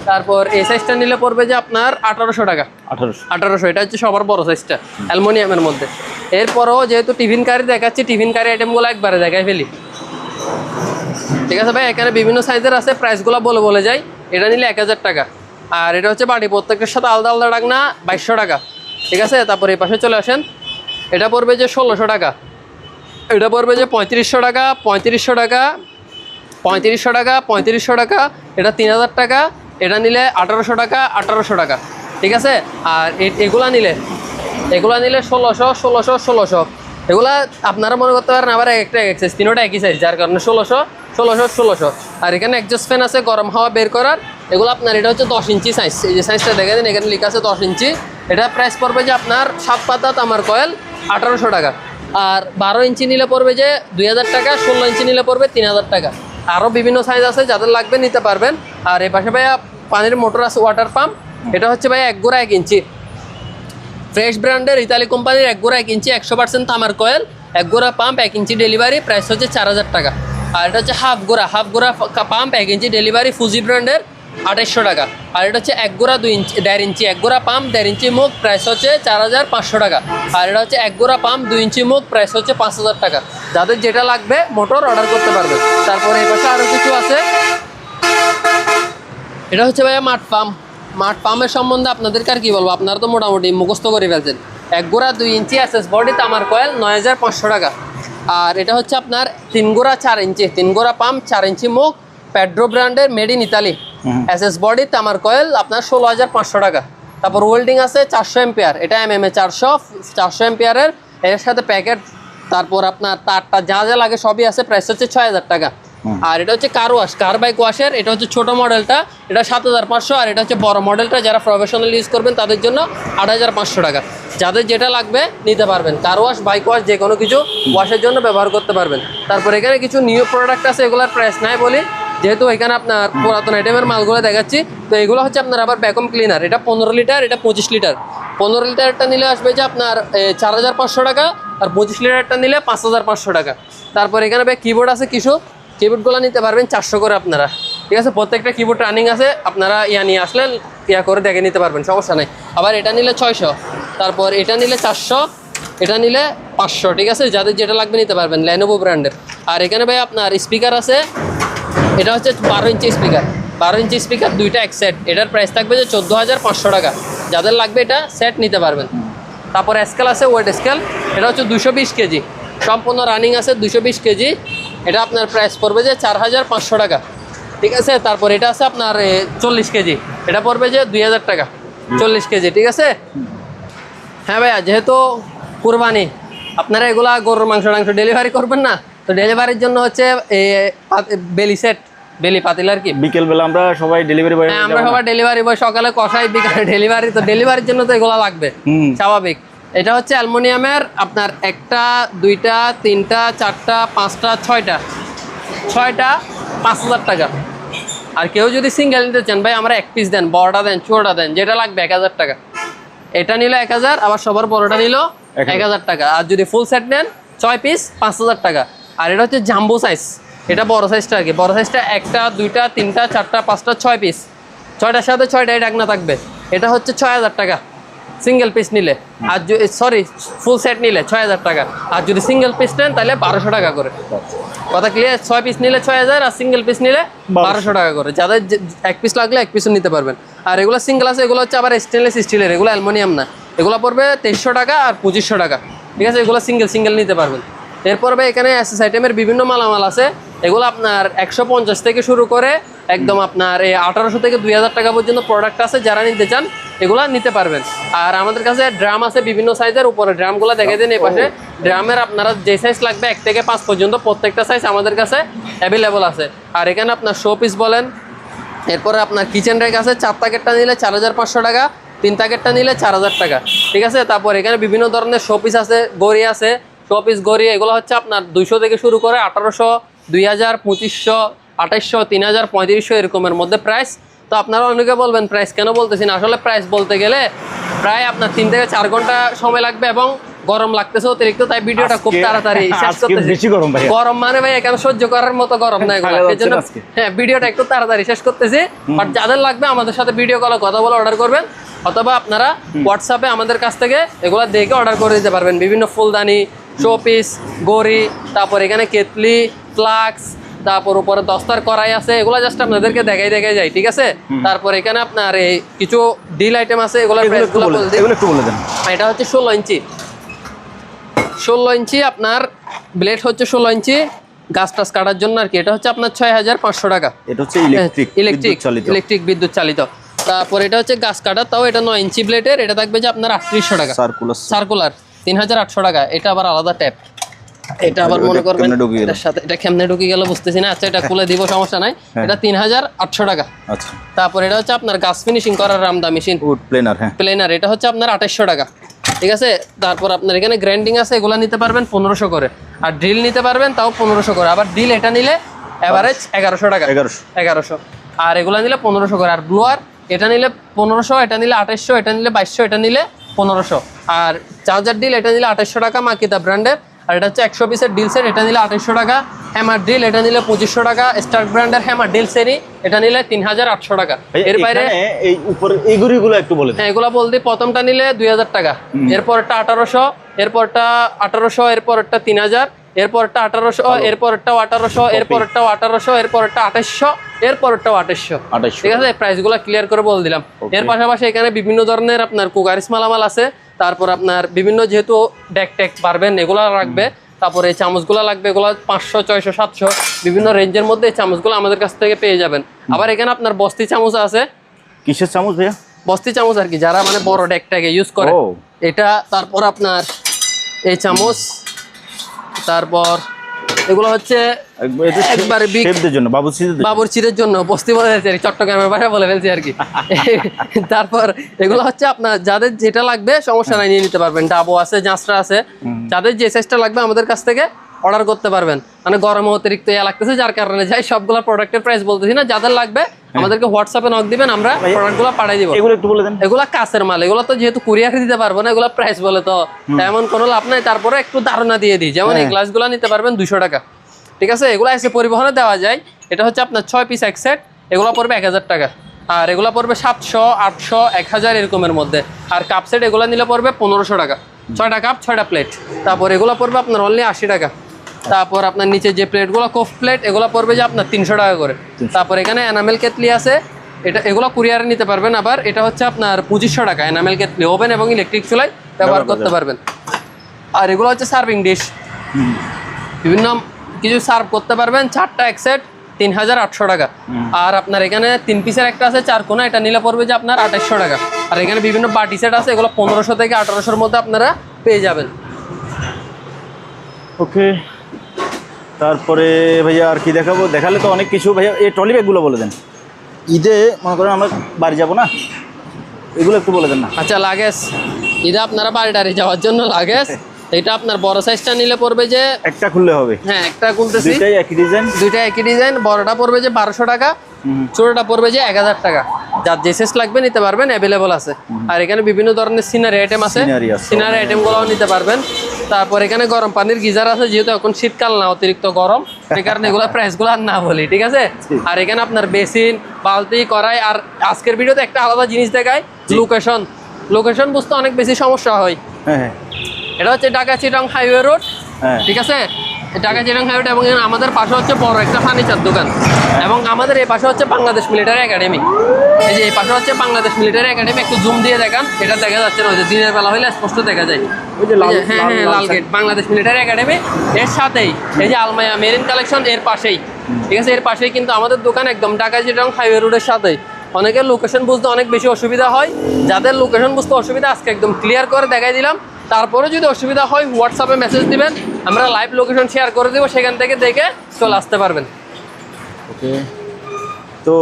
তারপর এই সাইজটা নিলে পড়বে যে আপনার 1,800 টাকা। 1,800, এটা হচ্ছে সবার বড় সাইজটা অ্যালুমিনিয়ামের মধ্যে। এরপরও যেহেতু টিফিন কারি দেখাচ্ছি, টিফিন কারি আইটেমগুলো একবারে দেখাই ফেলি, ঠিক আছে ভাই। এখানে বিভিন্ন সাইজের আছে, প্রাইসগুলো বলে যাই। এটা নিলে 1,000 টাকা। আর এটা হচ্ছে বাড়ি, প্রত্যেকটার সাথে আলাদা আলাদা ডাকনা, 2200 টাকা, ঠিক আছে। তারপর এই পাশে চলে আসেন, এটা পড়বে যে 1,600 টাকা, এটা পড়বে যে 3500 টাকা, 3500 টাকা, 3500 টাকা, 3500 টাকা, এটা 3000 টাকা, এটা নিলে 1800 টাকা, 1800 টাকা, ঠিক আছে। আর এগুলা নিলে 1600, 1600, 1600, এগুলা আপনারা মনে করতে পারেন আবার একটা এক সাইজ, তিনোটা একই সাইজ, যার কারণে 1600, 1600, 1600। আর এখানে এক্সজস্ট ফ্যান আছে গরম হাওয়া বের করার, এগুলো আপনার এটা হচ্ছে 10 ইঞ্চি সাইজ, এই যে সাইজটা দেখে দিন, এখানে লেখা আছে 10 ইঞ্চি। এটা প্রাইস পড়বে যে আপনার 7 পাতা তামার কয়েল 1800 টাকা। আর 12 ইঞ্চি নিলে পড়বে যে 2000 টাকা, 16 ইঞ্চি নিলে পড়বে 3000 টাকা। আরও বিভিন্ন সাইজ আছে, যাদের লাগবে নিতে পারবেন। আর এই পাশে ভাইয়া পানির মোটর আছে, ওয়াটার পাম্প, এটা হচ্ছে ভাইয়া 1 গোড়া 1 ইঞ্চি, ফ্রেশ ব্র্যান্ডের ইতালি কোম্পানির 1 গোড়া 1 ইঞ্চি 100% তামার কয়েল, 1 গোড়া পাম্প 1 ইঞ্চি ডেলিভারি, প্রাইস হচ্ছে 4000 টাকা। আর এটা হচ্ছে হাফ গোড়া পাম্প 1 ইঞ্চি ডেলিভারি, ফুজি ব্র্যান্ডের 2800 টাকা। আর এটা হচ্ছে 1 গোড়া 2 ইঞ্চি 1.5 ইঞ্চি 1 গোড়া পাম্প 1.5 ইঞ্চি মুখ, প্রাইস হচ্ছে 4500 টাকা। আর এটা হচ্ছে 1 গোড়া পাম্প 2 ইঞ্চি মুখ, প্রাইস হচ্ছে 5000 টাকা। যাদের যেটা লাগবে মোটর অর্ডার করতে পারবে। তারপরে এই পাশে আরও কিছু আছে, এটা হচ্ছে ভাইয়া মাঠ পাম্পের সম্বন্ধে আপনাদেরকে আর কি বলবো, আপনারা তো মোটামুটি মুখস্থ করে ফেলছেন। 1 গোড়া 2 ইঞ্চি এসএস বডি তামার কয়েল 9500 টাকা। আর এটা হচ্ছে আপনার 3 গোড়া 4 ইঞ্চি 3 গোড়া পাম্প 4 ইঞ্চি মুখ, পেড্রো ব্র্যান্ডের made in Italy, SS body তামার কয়েল আপনার 16500 টাকা। তারপর ওয়েল্ডিং আছে 400 এম্পিয়ার, এটা MMA 400 এম্পিয়ারের, এর সাথে প্যাকেট, তারপর আপনার তারটা যা যা লাগে সবই আছে, প্রাইস হচ্ছে 6000 টাকা। আর এটা হচ্ছে কার ওয়াশ, কার বাইক ওয়াশের, এটা হচ্ছে ছোট মডেলটা, এটা 7500। আর এটা হচ্ছে বড় মডেলটা, যারা প্রফেশনাল ইউজ করবেন তাদের জন্য 8500 টাকা। যাদের যেটা লাগবে নিতে পারবেন, কার ওয়াশ, বাইক ওয়াশ, যে কোনো কিছু ওয়াশের জন্য ব্যবহার করতে পারবেন। তারপর এখানে কিছু নিউ প্রোডাক্ট আছে, এগুলোর প্রাইস নাই বলি, যেহেতু এখানে আপনার পুরাতন আইটেমের মালগুলো দেখাচ্ছি। তো এগুলো হচ্ছে আপনার আবার ভ্যাকুম ক্লিনার, এটা 15 লিটার, এটা 25 লিটার। 15 লিটারটা নিলে আসবে যে আপনার 4500 টাকা, আর 25 লিটারটা নিলে 5500 টাকা। তারপর এখানে ভাই কিবোর্ড আছে কিছু, কিবোর্ডগুলো নিতে পারবেন 400 করে আপনারা, ঠিক আছে। প্রত্যেকটা কিবোর্ড রানিং আছে, আপনারা নিয়ে আসলে করে দেখে নিতে পারবেন, সমস্যা নেই। আবার এটা নিলে 600, তারপর এটা নিলে 400, এটা নিলে 500, ঠিক আছে। যাদের যেটা লাগবে নিতে পারবেন, লেনোভো ব্র্যান্ডের। আর এখানে ভাই আপনার স্পিকার আছে, এটা হচ্ছে 12 ইঞ্চি স্পিকার, 12 ইঞ্চি স্পিকার দুইটা এক সেট, এটার প্রাইস থাকবে যে 14500 টাকা। যাদের লাগবে এটা সেট নিতে পারবেন। তারপর স্কেল আছে, ওয়েট স্কেল, এটা হচ্ছে 220 কেজি, সম্পূর্ণ রানিং আছে, 220 কেজি, এটা আপনার প্রাইস পড়বে যে 4500 টাকা, ঠিক আছে। তারপর এটা আছে আপনার 40 কেজি, এটা পড়বে যে 2000 টাকা, 40 কেজি, ঠিক আছে। হ্যাঁ ভাইয়া, যেহেতু কুরবানি, আপনারা এগুলা গরুর মাংস ডেলিভারি করবেন না, তো ডেলিভারির জন্য হচ্ছে বেলি সেট, বেলি পাতিল আর কি। বিকেলবেলা আমরা সবাই ডেলিভারি বয়, আমরা সবাই ডেলিভারি বয়, সকালে কষাই, বিকালে ডেলিভারি, তো ডেলিভারির জন্য তো এগুলো লাগবে, স্বাভাবিক। এটা হচ্ছে অ্যালুমিনিয়ামের, আপনার 1টা 2টা 3টা 4টা 5টা 6টা 5000 টাকা। আর কেউ যদি সিঙ্গেল নিতে চান, ভাই আমরা 1 পিস দেন, বড়টা দেন, ছোটটা দেন, যেটা লাগবে 1000 টাকা। এটা নিলে 1000, আবার সবার বড়টা নিল 1000 টাকা। আর যদি ফুল সেট নেন 6 পিস 5000 টাকা। আর এটা হচ্ছে জাম্বো সাইজ, এটা বড় সাইজটা আর কি, বড় সাইজটা 1টা 2টা 3টা 4টা 5টা 6 পিস, 6টার সাথে 6টাই ডাকনা থাকবে, এটা হচ্ছে 6000 টাকা সিঙ্গেল পিস নিলে। আর সরি, ফুল সেট নিলে 6000 টাকা। আর যদি সিঙ্গেল পিস নেন তাহলে 1200 টাকা করে, কথা ক্লিয়ার। 6 পিস নিলে 6000, আর সিঙ্গেল পিস নিলে 1200 টাকা করে। যাদের 1 পিস লাগলে 1 পিসও নিতে পারবেন। আর এগুলো সিঙ্গেল আছে, এগুলো হচ্ছে আবার স্টেনলেস স্টিলের, এগুলো অ্যালুমিনিয়াম না, এগুলো পড়বে 2300 টাকা আর 2500 টাকা, ঠিক আছে। এগুলো সিঙ্গেল নিতে পারবেন। এরপর ভাই এখানে এসএস আইটেমের বিভিন্ন মালামাল আছে, এগুলো আপনার 150 থেকে শুরু করে একদম আপনার 1800 থেকে 2000 টাকা পর্যন্ত প্রোডাক্ট আছে, যারা নিতে চান এগুলো নিতে পারবেন। আর আমাদের কাছে ড্রাম আছে বিভিন্ন সাইজের, উপরে ড্রামগুলো দেখে দিন এই পাশে। ড্রামের আপনারা যে সাইজ লাগবে 1 থেকে 5 পর্যন্ত প্রত্যেকটা সাইজ আমাদের কাছে অ্যাভেলেবল আছে। আর এখানে আপনার শো পিস বলেন, এরপরে আপনার কিচেন র্যাক আছে, 4 প্যাকেটটা নিলে 4500 টাকা, 3 প্যাকেটটা নিলে 4000 টাকা, ঠিক আছে। তারপর এখানে বিভিন্ন ধরনের শো পিস আছে, গড়ি আছে, শো পিস গড়ি, এগুলো হচ্ছে আপনার 200 থেকে শুরু করে 1800, 2000, 2500, 2800, 3000, 3500 এরকমের মধ্যে প্রাইস। তো আপনারা অনেকে বলবেন প্রাইস কেন বলতেছেন, আসলে প্রাইস বলতে গেলে প্রায় আপনার 3 থেকে 4 ঘন্টা সময় লাগবে, এবং গরম লাগতেছে অতিরিক্ত, তাই ভিডিওটা খুব তাড়াতাড়ি শেষ করতেছি। গরম মানে ভাই এখানে সহ্য করার মতো গরম না এগুলো, সেজন্য হ্যাঁ ভিডিওটা একটু তাড়াতাড়ি শেষ করতেছি। বাট যাদের লাগবে আমাদের সাথে ভিডিও কলে কথা বলে অর্ডার করবেন, অথবা আপনারা হোয়াটসঅ্যাপে আমাদের কাছ থেকে এগুলো দেখে অর্ডার করে দিতে পারবেন। বিভিন্ন ফুলদানি, শোপিস, গড়ি, তারপর এখানে কেতলি, ফ্লাক্স, তারপর উপরে দস্তার কড়াই আছে, এগুলো জাস্ট আপনাদেরকে দেখাই যায়, ঠিক আছে। তারপর এখানে আপনার এই কিছু ডিল আইটেম আছে, এগুলো প্রাইসগুলো বলে দেন। এটা হচ্ছে 16 ইঞ্চি, 16 ইঞ্চি আপনার ব্লেড হচ্ছে 16 ইঞ্চি গাছ টাছ কাটার জন্য আর কি। এটা হচ্ছে আপনার 6500 টাকা। এটা হচ্ছে ইলেকট্রিক বিদ্যুৎ চালিত। তারপর এটা হচ্ছে গাছ কাটা, তাও এটা 9 ইঞ্চি ব্লেডের, এটা থাকবে যে আপনার 3800 টাকা। সার্কুলার 3800 টাকা। এটা আবার আলাদা ট্যাপ। এটা আবার মনে করবেন এটার সাথে এটা কেমনে ঢুকে গেল বুঝতেছি না। আচ্ছা এটা খুলে দিব, সমস্যা নাই। এটা 3800 টাকা। আচ্ছা। তারপর এটা হচ্ছে আপনার গাছ ফিনিশিং করার রামদা মেশিন, উড প্লেনার। হ্যাঁ, প্লেনার। এটা হচ্ছে আপনার 2800 টাকা। ঠিক আছে। তারপর আপনার এখানে গ্রাইন্ডিং আছে, এগুলো নিতে পারবেন 1500 করে। আর ড্রিল নিতে পারবেন তাও 1500 করে। আবার ড্রিল এটা নিলে এভারেজ 1100 টাকা। 1100। আর এগুলো নিলে 1500 করে। আর ব্লোয়ার এটা নিলে 1500, এটা নিলে 2800, এটা নিলে 2200, এটা নিলে 1500। আর চার্জার ডিল এটা নিলে 2800 টাকা মাকিতা ব্র্যান্ডের। আর এটা হচ্ছে 100 পিসের ডিল সেট, এটা নিলে 2800 টাকা। হ্যামার ড্রিল এটা নিলে 2500 টাকা। স্টার্ক ব্র্যান্ডের হ্যামার ড্রিল সেরি এটা নিলে 3800 টাকা। এর বাইরে এই উপরে এই ঘড়িগুলো একটু বলে দেন। হ্যাঁ, এগুলো বলতে প্রথমটা নিলে 2000 টাকা, এরপরটা 1800, এরপরটা 1800, এরপরটা 3000, এরপরটা 1800, এরপরটাও 1800, এরপরটাও 1800, এরপরটা 2800, এরপরটাও 2800। ঠিক আছে, প্রাইসগুলো ক্লিয়ার করে বলে দিলাম। এর পাশাপাশি এখানে বিভিন্ন ধরনের আপনার কুকারিস মালামাল আছে। তারপর আপনার বিভিন্ন যেহেতু ডেক টেক পারবেন এগুলো রাখবে। তারপরে এই চামচগুলো লাগবে, এগুলো 500, 600, 700 বিভিন্ন রেঞ্জের মধ্যে এই চামচগুলো আমাদের কাছ থেকে পেয়ে যাবেন। আবার এখানে আপনার বস্তি চামচ আছে। কিসের চামচ ভাইয়া? বস্তি চামচ আর কি, যারা মানে বড় ডেকটাকে ইউজ করে এটা। তারপর আপনার এই চামচ, তারপর এগুলো হচ্ছে একবারে শেফদের জন্য, বাবুর্চিদের জন্য, বস্তি বলে ফেলছি আর কি, চট্টগ্রামের বাইরে বলে ফেলছি আর কি। তারপর এগুলো হচ্ছে আপনার যাদের যেটা লাগবে সমস্যা নাই, নিয়ে নিতে পারবেন। ডাবো আছে, জাঁচরা আছে, যাদের যে সাইজটা লাগবে আমাদের কাছ থেকে অর্ডার করতে পারবেন। মানে গরমে অতিরিক্ত ইয়া লাগতেছে, যার কারণে যাই সবগুলো প্রোডাক্টের প্রাইস বলতেছি না। যাদের লাগবে আমাদেরকে হোয়াটসঅ্যাপে নক দিবেন, আমরা প্রোডাক্টগুলো পাঠিয়ে দিব। এগুলো একটু বলে দেন। এগুলো কাছের মাল, এগুলো তো যেহেতু কুরিয়ার দিতে পারবো না, এগুলো প্রাইস বলে তো এমন কোনো লাভ নাই। তারপরে একটু ধারণা দিয়ে দিই, যেমন এই গ্লাসগুলো নিতে পারবেন 200 টাকা। ঠিক আছে, এগুলো এসে পরিবহনে দেওয়া যায়। এটা হচ্ছে আপনার 6 পিস এক সেট, এগুলো পড়বে 1000 টাকা। আর এগুলো পড়বে 700, 800, 1000 এরকমের মধ্যে। আর কাপ সেট এগুলো নিলে পড়বে 1500 টাকা। 6টা কাপ, 6টা প্লেট। তারপর এগুলো পড়বে আপনার অনলি 80 টাকা। তারপর আপনার নিচে যে প্লেটগুলো কোফ প্লেট, এগুলো পড়বে যে আপনার 300 টাকা করে। তারপর এখানে এনামেল কেতলি আছে, এটা এগুলো কুরিয়ারে নিতে পারবেন। আবার এটা হচ্ছে আপনার 2500 টাকা। এনামেল কেতলি ওভেন এবং ইলেকট্রিক চুলায় ব্যবহার করতে পারবেন। আর এগুলো হচ্ছে সার্ভিং ডিশ, বিভিন্ন কিছু সার্ভ করতে পারবেন। 4টা এক সেট 3800 টাকা। আর আপনার এখানে 3 পিসের একটা আছে 4 কোনা, এটা নিলে পড়বে যে আপনার 2800 টাকা। আর এখানে বিভিন্ন বাটি সেট আছে, এগুলো 1500 থেকে 1800-র মধ্যে আপনারা পেয়ে যাবেন। ওকে, তারপরে ভাইয়া আর কি দেখাবো? দেখালে তো অনেক কিছু। ভাইয়া এই ট্রলি ব্যাগগুলো বলে দেন। ঈদে মনে করেন আমরা বাড়ি যাব না, এগুলো একটু বলে দেন না। আচ্ছা, লাগেজ ঈদে আপনারা বাড়ি টাড়ি যাওয়ার জন্য লাগেজ, এটা আপনার বড় সাইজটা নিলে পড়বে যে একটা খুললে হবে। হ্যাঁ, একটা খুলতেছি, দুইটাই একই ডিজাইন। বড়টা পড়বে যে 1200 টাকা, ছোটটা পড়বে যে 1000 টাকা। যার যে সাইজ লাগবে নিতে পারবেন, অ্যাভেলেবল আছে। আর এখানে বিভিন্ন ধরনের সিনারি আইটেম আছে, সিনারি আইটেমগুলোও নিতে পারবেন। তারপর এখানে গরম পানির গিজার আছে, যেহেতু এখন শীতকাল না, অতিরিক্ত গরম, সেই কারণে এগুলো প্রাইসগুলো আর না বলি। ঠিক আছে। আর এখানে আপনার বেসিন, বালতি, কড়াই। আর আজকের ভিডিওতে একটা আলাদা জিনিস দেখায়, লোকেশন বুঝতে অনেক বেশি সমস্যা হয়। হ্যাঁ, এটা হচ্ছে ঢাকা চিটাং হাইওয়ে রোড। ঠিক আছে, ঢাকা চিটাং হাইওয়ে। এবং আমাদের পাশে হচ্ছে বড় একটা ফার্নিচার দোকান। এবং আমাদের এই পাশে হচ্ছে বাংলাদেশ মিলিটারি একাডেমি। এই যে এই পাশে হচ্ছে বাংলাদেশ মিলিটারি একাডেমি। একটু জুম দিয়ে দেখান, এটা দেখা যাচ্ছে না, ওই যে দিনের বেলা হইলে স্পষ্ট দেখা যায়। হ্যাঁ, লাল গেট, বাংলাদেশ মিলিটারি একাডেমি। এর সাথেই এই যে আলমায়া মেরিন কালেকশন, এর পাশেই। ঠিক আছে, এর পাশেই কিন্তু আমাদের দোকান, একদম ঢাকা চিটাং হাইওয়ে রোডের সাথেই। অনেকের লোকেশন বুঝতে অনেক বেশি অসুবিধা হয়, যাদের লোকেশন বুঝতে অসুবিধা আজকে একদম ক্লিয়ার করে দেখাই দিলাম। তারপরে যদি অসুবিধা হয় হোয়াটসঅ্যাপে মেসেজ দিবেন, আমরা লাইভ লোকেশন শেয়ার করে দেবো, সেখান থেকে দেখে চলে আসতে পারবেন। ওকে, তো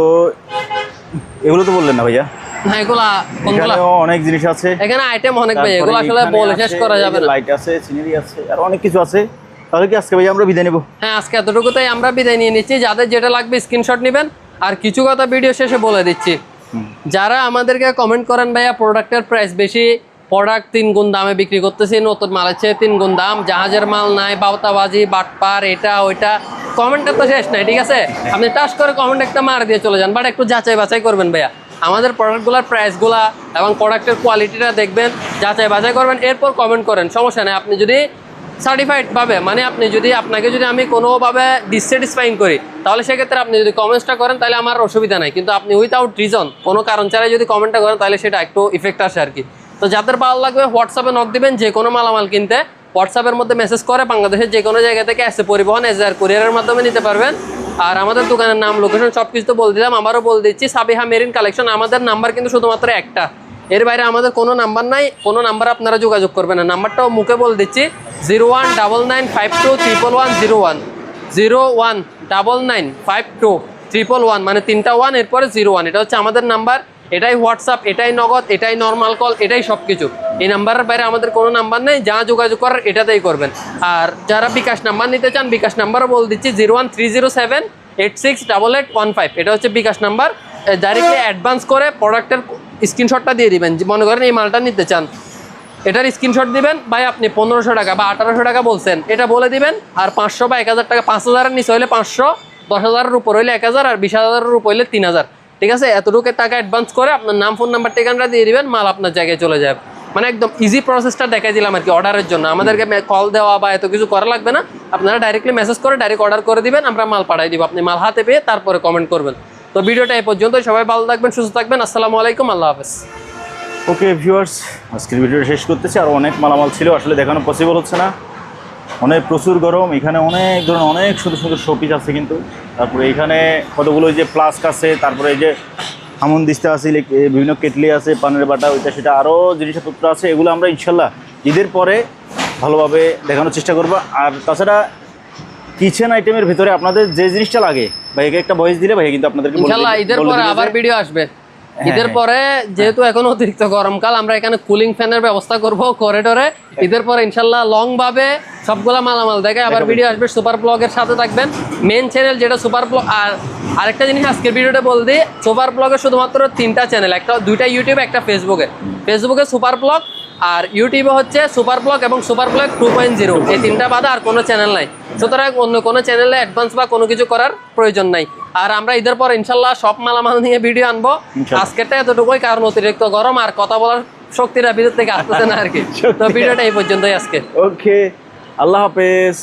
এগুলো তো বললেন না ভাইয়া? হ্যাঁ, এগুলা অনেক জিনিস আছে, এখানে আইটেম অনেক ভাই, এগুলো আসলে বলে শেষ করা যাবে না। লাইট আছে, সিনারি আছে, আর অনেক কিছু আছে। তাহলে কি আজকে ভাইয়া আমরা বিদায় নেব? হ্যাঁ, আজকে এতটুকুতেই আমরা বিদায় নিয়ে নিচ্ছি। যাদের যেটা লাগবে স্ক্রিনশট নেবেন। আর কিছু কথা ভিডিও শেষে বলে দিচ্ছি, যারা আমাদেরকে কমেন্ট করেন ভাইয়া প্রোডাক্টের প্রাইস বেশি, প্রোডাক্ট 3 গুণ দামে বিক্রি করতেছি, নতুন মালের চেয়ে 3 গুণ দাম, জাহাজের মাল নাই, বাউতাবাজি, বাটপার, এটা ওইটা, কমেন্টের তো শেষ নাই। ঠিক আছে, আপনি টাচ করে কমেন্ট একটা মার দিয়ে চলে যান, বাট একটু যাচাই বাছাই করবেন ভাইয়া। আমাদের প্রোডাক্টগুলোর প্রাইসগুলা এবং প্রোডাক্টের কোয়ালিটিটা দেখবেন, যাচাই বাছাই করবেন, এরপর কমেন্ট করেন, সমস্যা নেই। আপনি যদি সার্টিফাইড পাবে, মানে আপনাকে যদি আমি কোনোভাবে ডিসস্যাটিসফাইং করি, তাহলে সেক্ষেত্রে আপনি যদি কমেন্টসটা করেন তাহলে আমার অসুবিধা নাই। কিন্তু আপনি উইথাউট রিজন, কোনো কারণ ছাড়াই যদি কমেন্টটা করেন, তাহলে সেটা একটু ইফেক্ট আসে আর কি। তো যাদের ভালো লাগবে হোয়াটসঅ্যাপে নক দিবেন যে কোনো মালামাল কিনতে, হোয়াটসঅ্যাপের মধ্যে মেসেজ করে বাংলাদেশের যে কোনো জায়গা থেকে এসে পরিবহন এসআর কুরিয়ারের মাধ্যমে নিতে পারবেন। আর আমাদের দোকানের নাম, লোকেশন সব কিছু তো বলে দিলাম, আমারও বলে দিচ্ছি, সাবিহা মেরিন কালেকশন। আমাদের নাম্বার কিন্তু শুধুমাত্র একটা, এর বাইরে আমাদের কোনো নাম্বার নাই, কোনো নাম্বার আপনারা যোগাযোগ করবেন না। নাম্বারটাও মুখে বলে দিচ্ছি, 0199521101, 01995211, মানে 3টা 1 এরপরে 01। এটা হচ্ছে আমাদের নাম্বার, এটাই হোয়াটসঅ্যাপ, এটাই নগদ, এটাই নর্মাল কল, এটাই সব কিছু। এই নাম্বারের বাইরে আমাদের কোনো নাম্বার নেই, যা যোগাযোগ করার এটাতেই করবেন। আর যারা বিকাশ নাম্বার নিতে চান, বিকাশ নাম্বারও বলে দিচ্ছি, 01307868815, এটা হচ্ছে বিকাশ নাম্বার। ডাইরেক্টলি অ্যাডভান্স করে প্রোডাক্টের স্ক্রিনশটটা দিয়ে দিবেন। মনে করেন এই মালটা নিতে চান, এটার স্ক্রিনশট দিবেন, ভাই আপনি 1500 টাকা বা 1800 টাকা বলছেন, এটা বলে দিবেন। আর 500 বা 1000 টাকা, 5000-এর নিচে হলে 500, 10,000-এর উপর হইলে 1000, আর 20,000-এর উপর হইলে 3000, ঠিক আছে? এতটুকু টাকা অ্যাডভান্স করে আপনার নাম, ফোন নাম্বার, ঠিকানাটা দিয়ে দিবেন, মাল আপনার জায়গায় চলে যাবে। মানে একদম ইজি প্রসেসটা দেখাই দিলাম আর কি অর্ডারের জন্য। আমাদেরকে কল দেওয়া বা এত কিছু করা লাগবে না, আপনারা ডাইরেক্টলি মেসেজ করে ডাইরেক্ট অর্ডার করে দিবেন, আমরা মাল পাঠাই দিব, আপনি মাল হাতে পেয়ে তারপরে কমেন্ট করবেন। তো ভিডিওটা এই পর্যন্ত, সবাই ভালো থাকবেন, সুস্থ থাকবেন, আসসালামু আলাইকুম, আল্লাহ হাফেজ। ওকে ভিউয়ার্স, আজকের ভিডিওটা শেষ করতেছি। আর অনেক মালামাল ছিল, আসলে দেখানো পসিবল হচ্ছে না, প্রচুর গরম। এখানে অনেক ধরনের অনেক সুন্দর সুন্দর শোপিস আছে কিন্তু। তারপরে এখানে কতগুলো যে প্লাস্ক আছে, তারপরে এই যে হামুন দিস্তা আছে, বিভিন্ন কেটলি আছে, পানের বাটা, ওইটা সেটা আরও জিনিসপত্র আছে। এগুলো আমরা ইনশাল্লাহ ঈদের পরে ভালোভাবে দেখানোর চেষ্টা করবো। আর তাছাড়া কিচেন আইটেমের ভিতরে আপনাদের যে জিনিসটা লাগে, ভাইকে একটা ভয়েস দিলে ভাই কিন্তু আপনাদেরকে ইনশাআল্লাহ ঈদের পরে আবার ভিডিও আসবে। ঈদের পরে যেহেতু এখন অতিরিক্ত গরমকাল, আমরা এখানে কুলিং ফ্যানের ব্যবস্থা করব করিডোরে। ঈদের পরে ইনশাআল্লাহ লং ভাবে সবগুলা মালামাল দেখে আবার ভিডিও আসবে। সুপার ব্লগের সাথে থাকবেন, মেন চ্যানেল যেটা সুপার ব্লগ। আর আরেকটা জিনিস আজকের ভিডিওটা বল দিই, সুপার ব্লগের শুধুমাত্র 3টা চ্যানেল, দুইটা ইউটিউবে, একটা ফেসবুকে সুপার ব্লগ, আর ইউটিউবে হচ্ছে সুপার ব্লগ এবং সুপার ব্লগ 2.0, এই 3টা বাদে আর কোনো চ্যানেল নাই। সুতরাং অন্য কোনো চ্যানেলে অ্যাডভান্স বা কোনো কিছু করার প্রয়োজন নাই। আর আমরা ঈদের পর ইনশাল্লাহ সব মালামাল নিয়ে ভিডিও আনবো। আজকেরটা এতটুকুই, কারণ অতিরিক্ত গরম আর কথা বলার শক্তিটা ভিতর থেকে আসতেছে না আর কি। তো ভিডিওটা এই পর্যন্তই আজকে। ওকে, আল্লাহ হাফেজ।